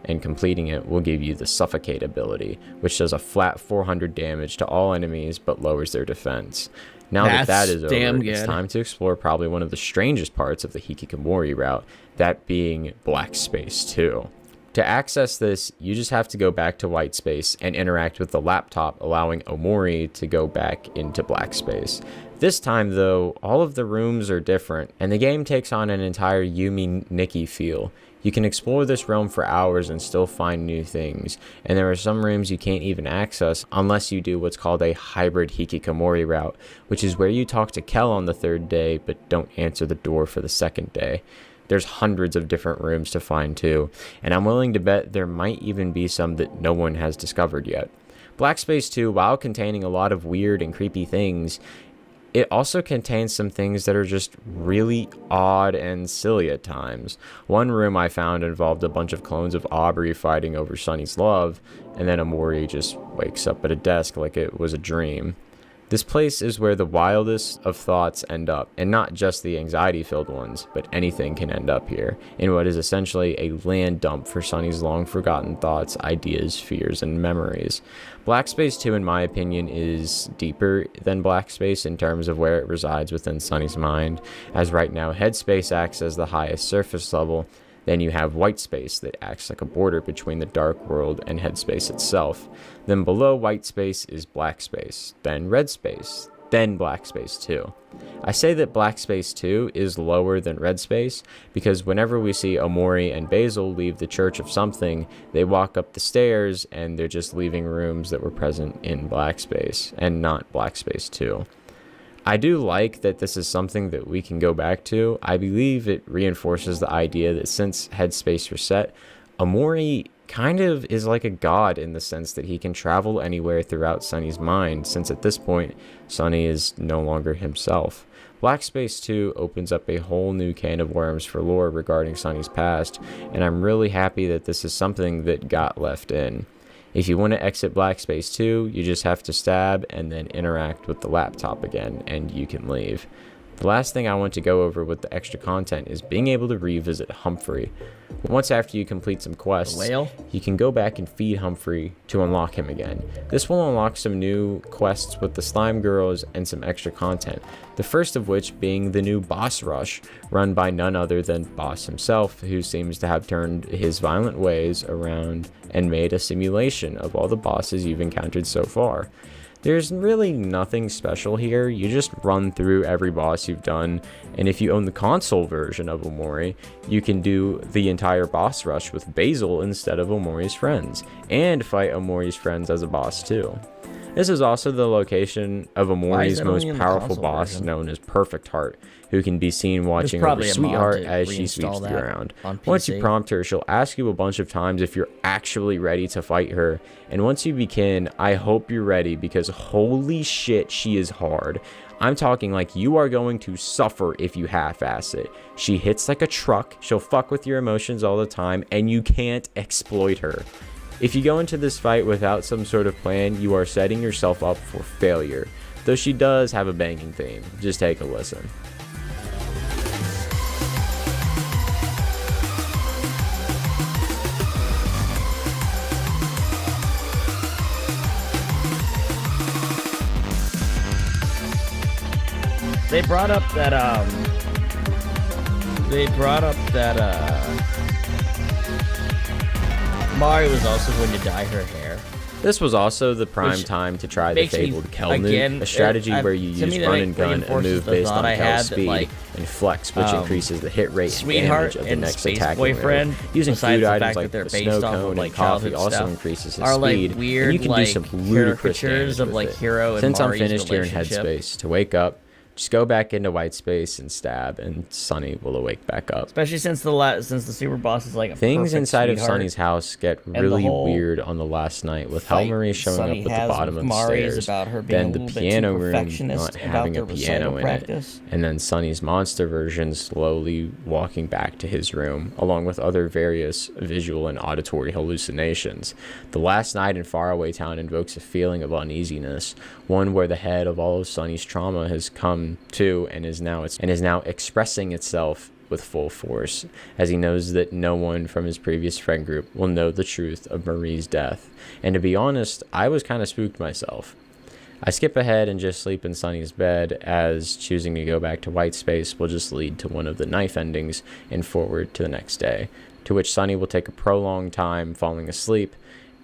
and completing it will give you the Suffocate ability, which does a flat 400 damage to all enemies but lowers their defense. Now that is over, it's time to explore probably one of the strangest parts of the Hikokomori route, that being Black Space 2. To access this, you just have to go back to white space and interact with the laptop, allowing Omori to go back into black space. This time though, all of the rooms are different, and the game takes on an entire Yumi Nikki feel. You can explore this realm for hours and still find new things, and there are some rooms you can't even access unless you do what's called a hybrid Hikokomori route, which is where you talk to Kel on the 3rd day but don't answer the door for the 2nd day. There's hundreds of different rooms to find too, and I'm willing to bet there might even be some that no one has discovered yet. Black Space 2, while containing a lot of weird and creepy things, it also contains some things that are just really odd and silly at times. One room I found involved a bunch of clones of Aubrey fighting over Sunny's love, and then Omori just wakes up at a desk like it was a dream. This place is where the wildest of thoughts end up, and not just the anxiety-filled ones, but anything can end up here, in what is essentially a land dump for Sunny's long-forgotten thoughts, ideas, fears, and memories. Black Space 2, in my opinion, is deeper than Black Space in terms of where it resides within Sunny's mind, as right now Headspace acts as the highest surface level. Then you have white space that acts like a border between the dark world and headspace itself. Then below white space is black space, then red space, then black space 2. I say that black space 2 is lower than red space because whenever we see Omori and Basil leave the Church of Something, they walk up the stairs and they're just leaving rooms that were present in black space and not black space 2. I do like that this is something that we can go back to. I believe it reinforces the idea that since Headspace reset, Omori kind of is like a god in the sense that he can travel anywhere throughout Sunny's mind, since at this point, Sunny is no longer himself. Black Space 2 opens up a whole new can of worms for lore regarding Sunny's past, and I'm really happy that this is something that got left in. If you want to exit Black Space 2, you just have to stab and then interact with the laptop again, and you can leave. The last thing I want to go over with the extra content is being able to revisit Humphrey. Once after you complete some quests, you can go back and feed Humphrey to unlock him again. This will unlock some new quests with the Slime Girls and some extra content. The first of which being the new boss rush, run by none other than Boss himself, who seems to have turned his violent ways around and made a simulation of all the bosses you've encountered so far. There's really nothing special here, you just run through every boss you've done, and if you own the console version of Omori, you can do the entire boss rush with Basil instead of Omori's friends, and fight Omori's friends as a boss too. This is also the location of Omori's most powerful boss, known as Perfect Heart, who can be seen watching over Sweetheart as she sweeps the ground. Once you prompt her, she'll ask you a bunch of times if you're actually ready to fight her, and once you begin, I hope you're ready because holy shit, she is hard. I'm talking like you are going to suffer if you half-ass it. She hits like a truck, she'll fuck with your emotions all the time, and you can't exploit her. If you go into this fight without some sort of plan, you are setting yourself up for failure. Though she does have a banging theme. Just take a listen. They brought up that Mari was also going to dye her hair. This was also the prime time to try the fabled Kel nuke, a strategy where you use run and gun and move based on Kel's speed, and flex, which increases the hit rate and damage of the next attacking boyfriend. Using food items like the snow cone and coffee also increases his speed, and you can do some ludicrous damage with it. Since I'm finished here in Headspace, to wake up, just go back into white space and stab, and Sunny will awake back up. Especially since the super boss is like a things inside of Sunny's house get really weird on the last night, with how Marie showing up at the bottom of the stairs, then the piano room not having a piano in it, and then Sunny's monster version slowly walking back to his room, along with other various visual and auditory hallucinations. The last night in Faraway Town invokes a feeling of uneasiness, one where the head of all of Sunny's trauma has come to and is now expressing itself with full force, as he knows that no one from his previous friend group will know the truth of Marie's death. And to be honest, I was kind of spooked myself. I skip ahead and just sleep in Sunny's bed, as choosing to go back to white space will just lead to one of the knife endings and forward to the next day. to which Sunny will take a prolonged time falling asleep,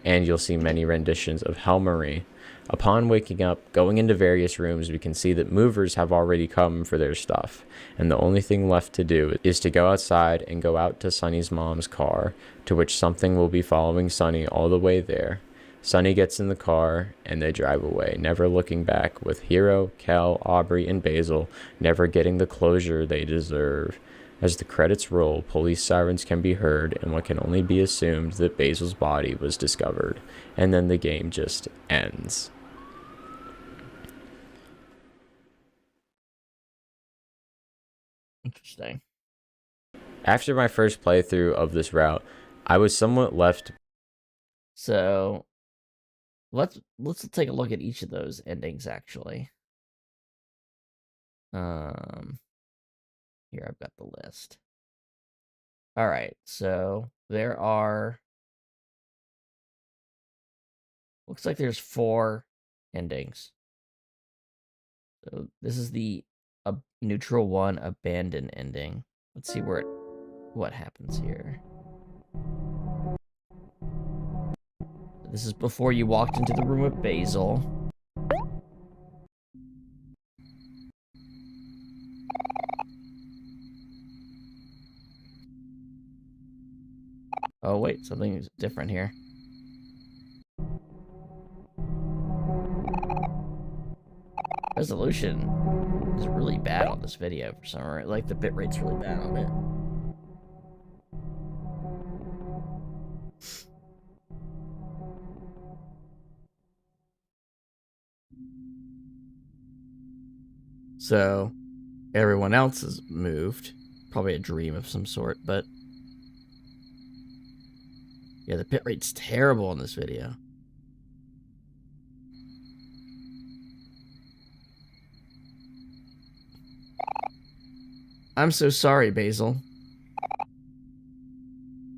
and you'll see many renditions of Hikokomori. Upon waking up, going into various rooms, we can see that movers have already come for their stuff, and the only thing left to do is to go outside and go out to Sunny's mom's car, to which something will be following Sunny all the way there. Sunny gets in the car, and they drive away, never looking back, with Hiro, Kel, Aubrey, and Basil never getting the closure they deserve. As the credits roll, police sirens can be heard, and what can only be assumed that Basil's body was discovered, and then the game just ends. Interesting. After my first playthrough of this route, I was somewhat left. So let's take a look at each of those endings actually. Here I've got the list. All right, so there are, looks like there's 4 endings. So this is the neutral 1 abandoned ending. Let's see what happens here. This is before you walked into the room with Basil. Oh wait, something's different here. Resolution is really bad on this video for some reason. Like the bitrate's really bad on it. So everyone else has moved. Probably a dream of some sort, but yeah, the bitrate's terrible in this video. I'm so sorry, Basil.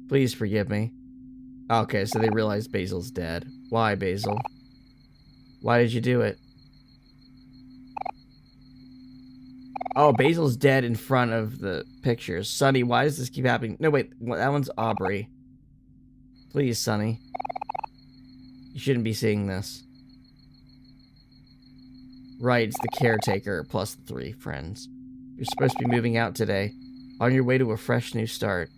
Please forgive me. Okay, so they realized Basil's dead. Why, Basil? Why did you do it? Oh, Basil's dead in front of the pictures. Sunny, why does this keep happening? No, wait, that one's Aubrey. Please, Sunny. You shouldn't be seeing this. Right, it's the caretaker plus the 3 friends. You're supposed to be moving out today. On your way to a fresh new start.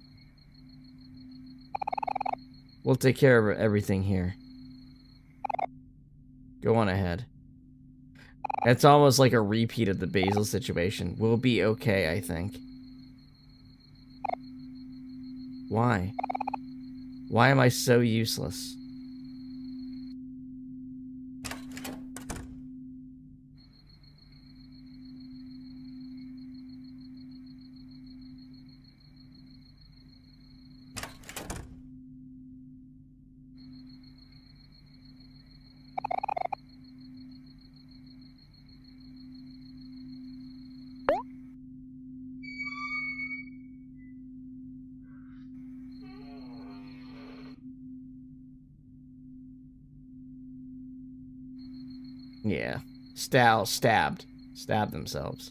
We'll take care of everything here. Go on ahead. It's almost like a repeat of the Basil situation. We'll be okay, I think. Why? Why am I so useless? Yeah. Stabbed themselves.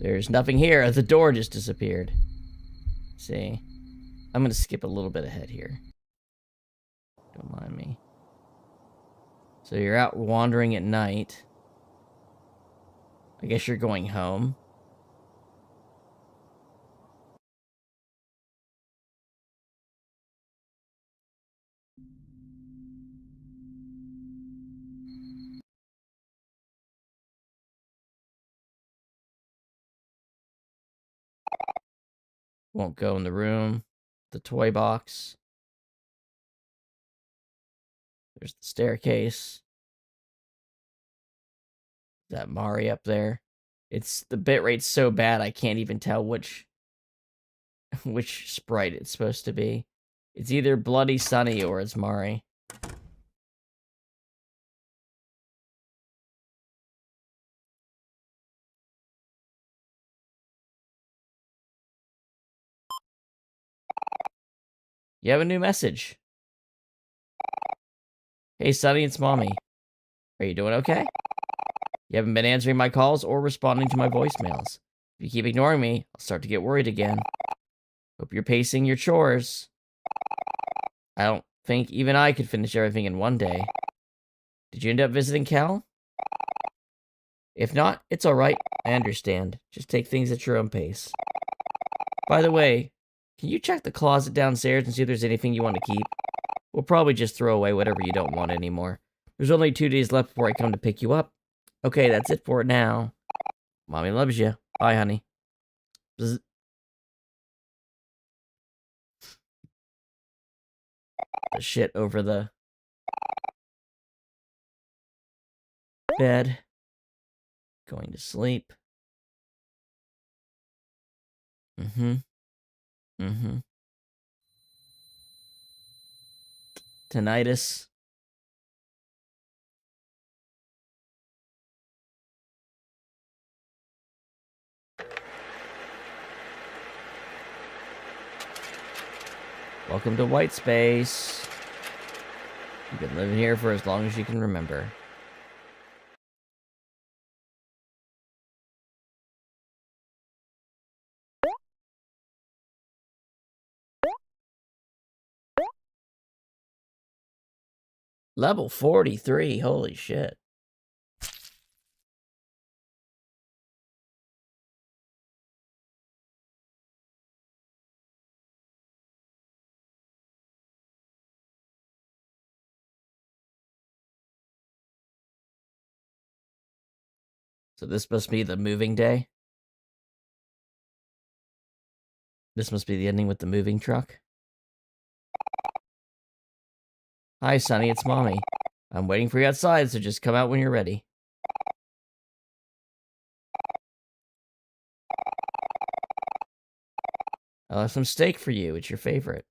There's nothing here. The door just disappeared. See? I'm gonna skip a little bit ahead here. Don't mind me. So you're out wandering at night. I guess you're going home. Won't go in the room. The toy box. There's the staircase. Is that Mari up there? It's the bitrate's so bad I can't even tell which sprite it's supposed to be. It's either Bloody Sunny or it's Mari. You have a new message. Hey, Sonny, it's Mommy. Are you doing okay? You haven't been answering my calls or responding to my voicemails. If you keep ignoring me, I'll start to get worried again. Hope you're pacing your chores. I don't think even I could finish everything in one day. Did you end up visiting Cal? If not, it's alright. I understand. Just take things at your own pace. By the way, can you check the closet downstairs and see if there's anything you want to keep? We'll probably just throw away whatever you don't want anymore. There's only 2 days left before I come to pick you up. Okay, that's it for now. Mommy loves you. Bye, honey. Bzz. The shit over the bed. Going to sleep. Tinnitus. Welcome to White Space. You've been living here for as long as you can remember. Level 43, holy shit. So this must be the moving day? This must be the ending with the moving truck? Hi, Sonny, it's Mommy. I'm waiting for you outside, so just come out when you're ready. I'll have some steak for you. It's your favorite.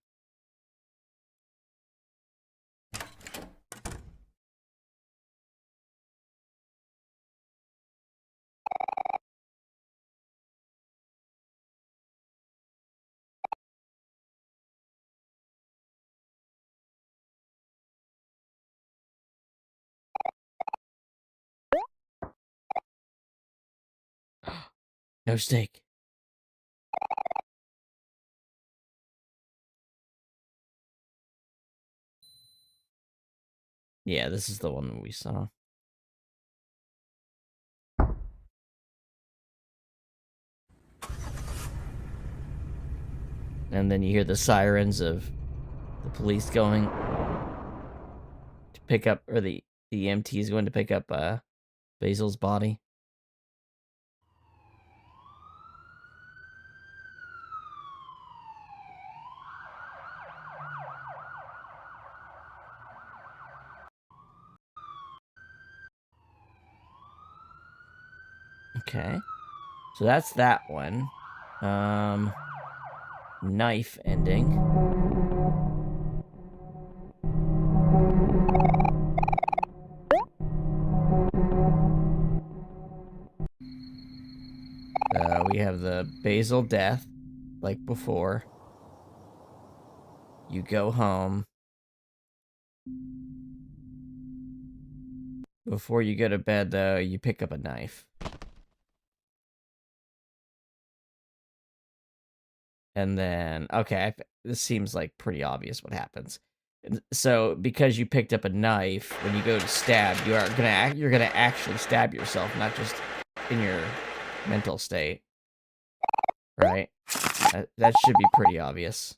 No steak. Yeah, this is the one that we saw. And then you hear the sirens of the police going to pick up, or the EMT is going to pick up Basil's body. Okay. So that's that one. Knife ending. We have the Basil death, like before. You go home. Before you go to bed, though, you pick up a knife. And then, okay, this seems like pretty obvious what happens. So, because you picked up a knife, when you go to stab, you're gonna actually stab yourself, not just in your mental state, right? That should be pretty obvious.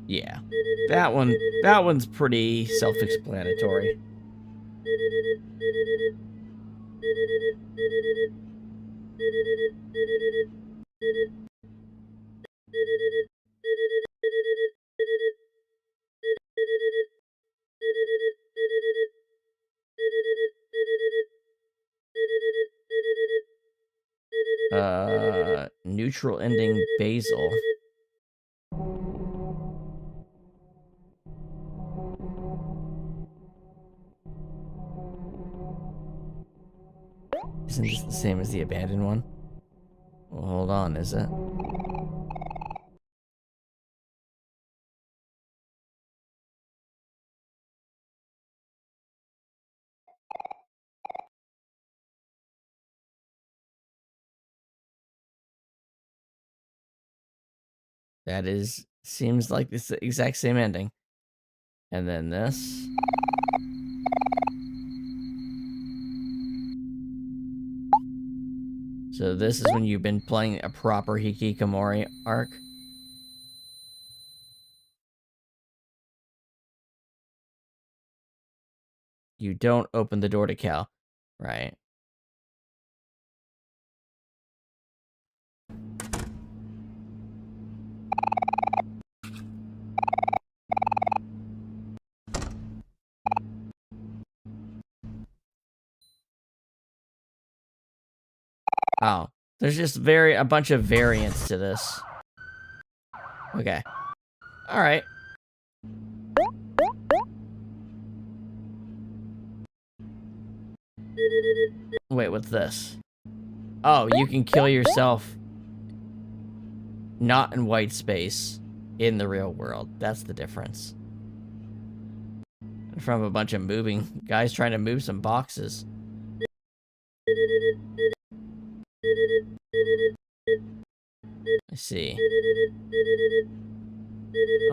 Yeah, that one's pretty self-explanatory. Neutral ending Basil. Isn't this the same as the abandoned one? Well, hold on, is it? That seems like it's the exact same ending. And then this. So this is when you've been playing a proper Hikokomori arc. You don't open the door to Cal, right? Oh, there's just a bunch of variants to this. Okay. All right. Wait, what's this? Oh, you can kill yourself not in white space in the real world. That's the difference. From a bunch of moving guys trying to move some boxes. I see.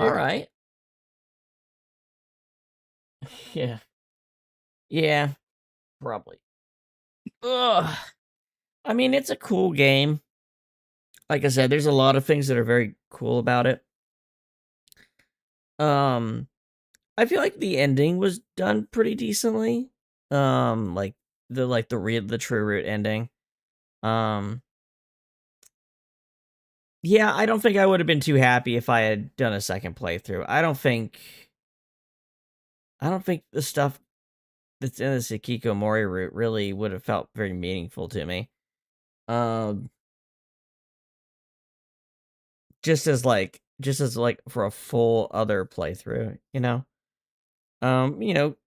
All right. Yeah. Yeah. Probably. Ugh. I mean, it's a cool game. Like I said, there's a lot of things that are very cool about it. I feel like the ending was done pretty decently. Like the true root ending. Yeah, I don't think I would have been too happy if I had done a second playthrough. I don't think the stuff that's in the Hikokomori route really would have felt very meaningful to me. Just as like for a full other playthrough, you know?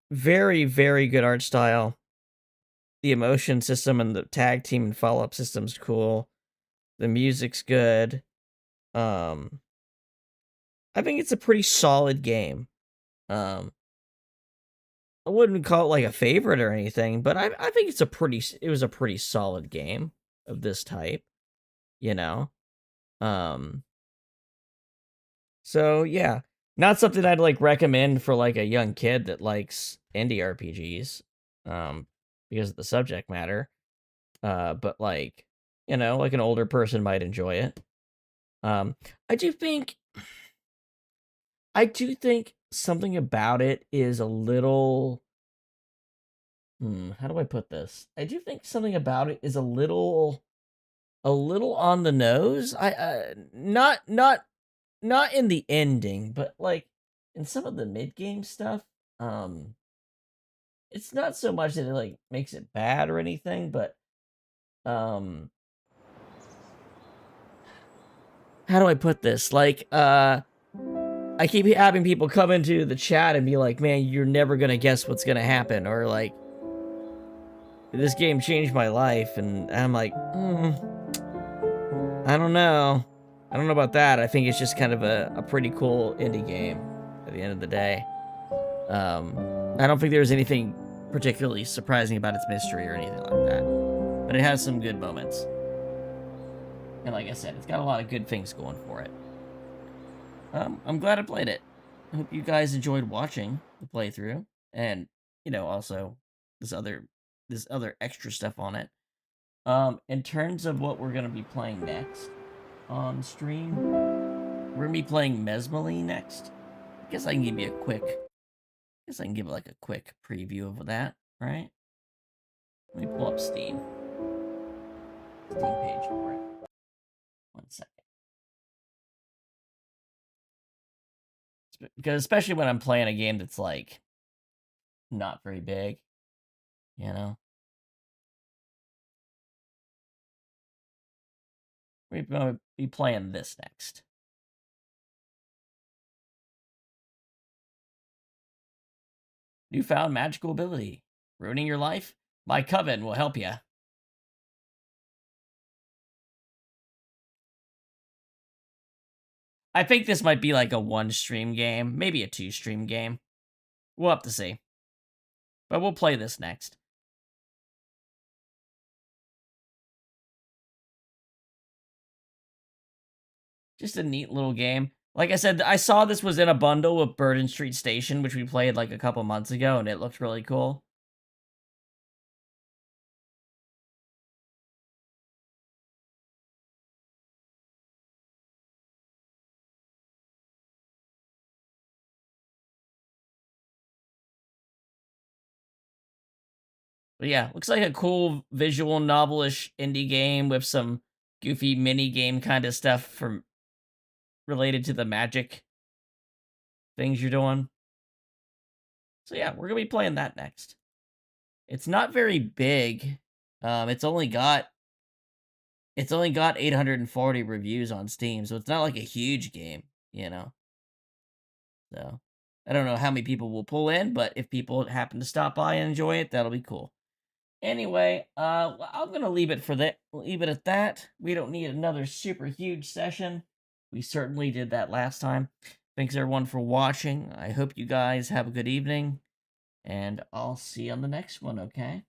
Very, very good art style. The emotion system and the tag team and follow-up system's cool. The music's good. I think it's a pretty solid game. I wouldn't call it like a favorite or anything, but I think it was a pretty solid game of this type, you know? So yeah, not something I'd like recommend for like a young kid that likes indie RPGs, because of the subject matter. But like, like an older person might enjoy it. I do think something about it is a little. How do I put this? I do think something about it is a little on the nose. Not in the ending, but like in some of the mid game stuff. It's not so much that it like makes it bad or anything, but how do I put this? Like, I keep having people come into the chat and be like, man, you're never gonna guess what's gonna happen, or like, this game changed my life, and I'm like, I don't know. I don't know about that. I think it's just kind of a pretty cool indie game at the end of the day. I don't think there's anything particularly surprising about its mystery or anything like that. But it has some good moments. And like I said, it's got a lot of good things going for it. I'm glad I played it. I hope you guys enjoyed watching the playthrough. And, also this other extra stuff on it. In terms of what we're going to be playing next on stream, we're going to be playing Mesmeline next. I guess I can give you a quick preview of that, right? Let me pull up Steam page for it. 1 second. Because especially when I'm playing a game that's like not very big, We're going to be playing this next. Newfound magical ability. Ruining your life? My coven will help you. I think this might be like a 1-stream game, maybe a 2-stream game. We'll have to see. But we'll play this next. Just a neat little game. Like I said, I saw this was in a bundle with Burden Street Station, which we played like a couple months ago, and it looked really cool. But yeah, looks like a cool visual novelish indie game with some goofy mini game kind of stuff from related to the magic things you're doing. So yeah, we're gonna be playing that next. It's not very big. It's only got 840 reviews on Steam, so it's not like a huge game, you know. So I don't know how many people will pull in, but if people happen to stop by and enjoy it, that'll be cool. Anyway, I'm gonna leave it at that. We don't need another super huge session. We certainly did that last time. Thanks everyone for watching. I hope you guys have a good evening, and I'll see you on the next one, okay?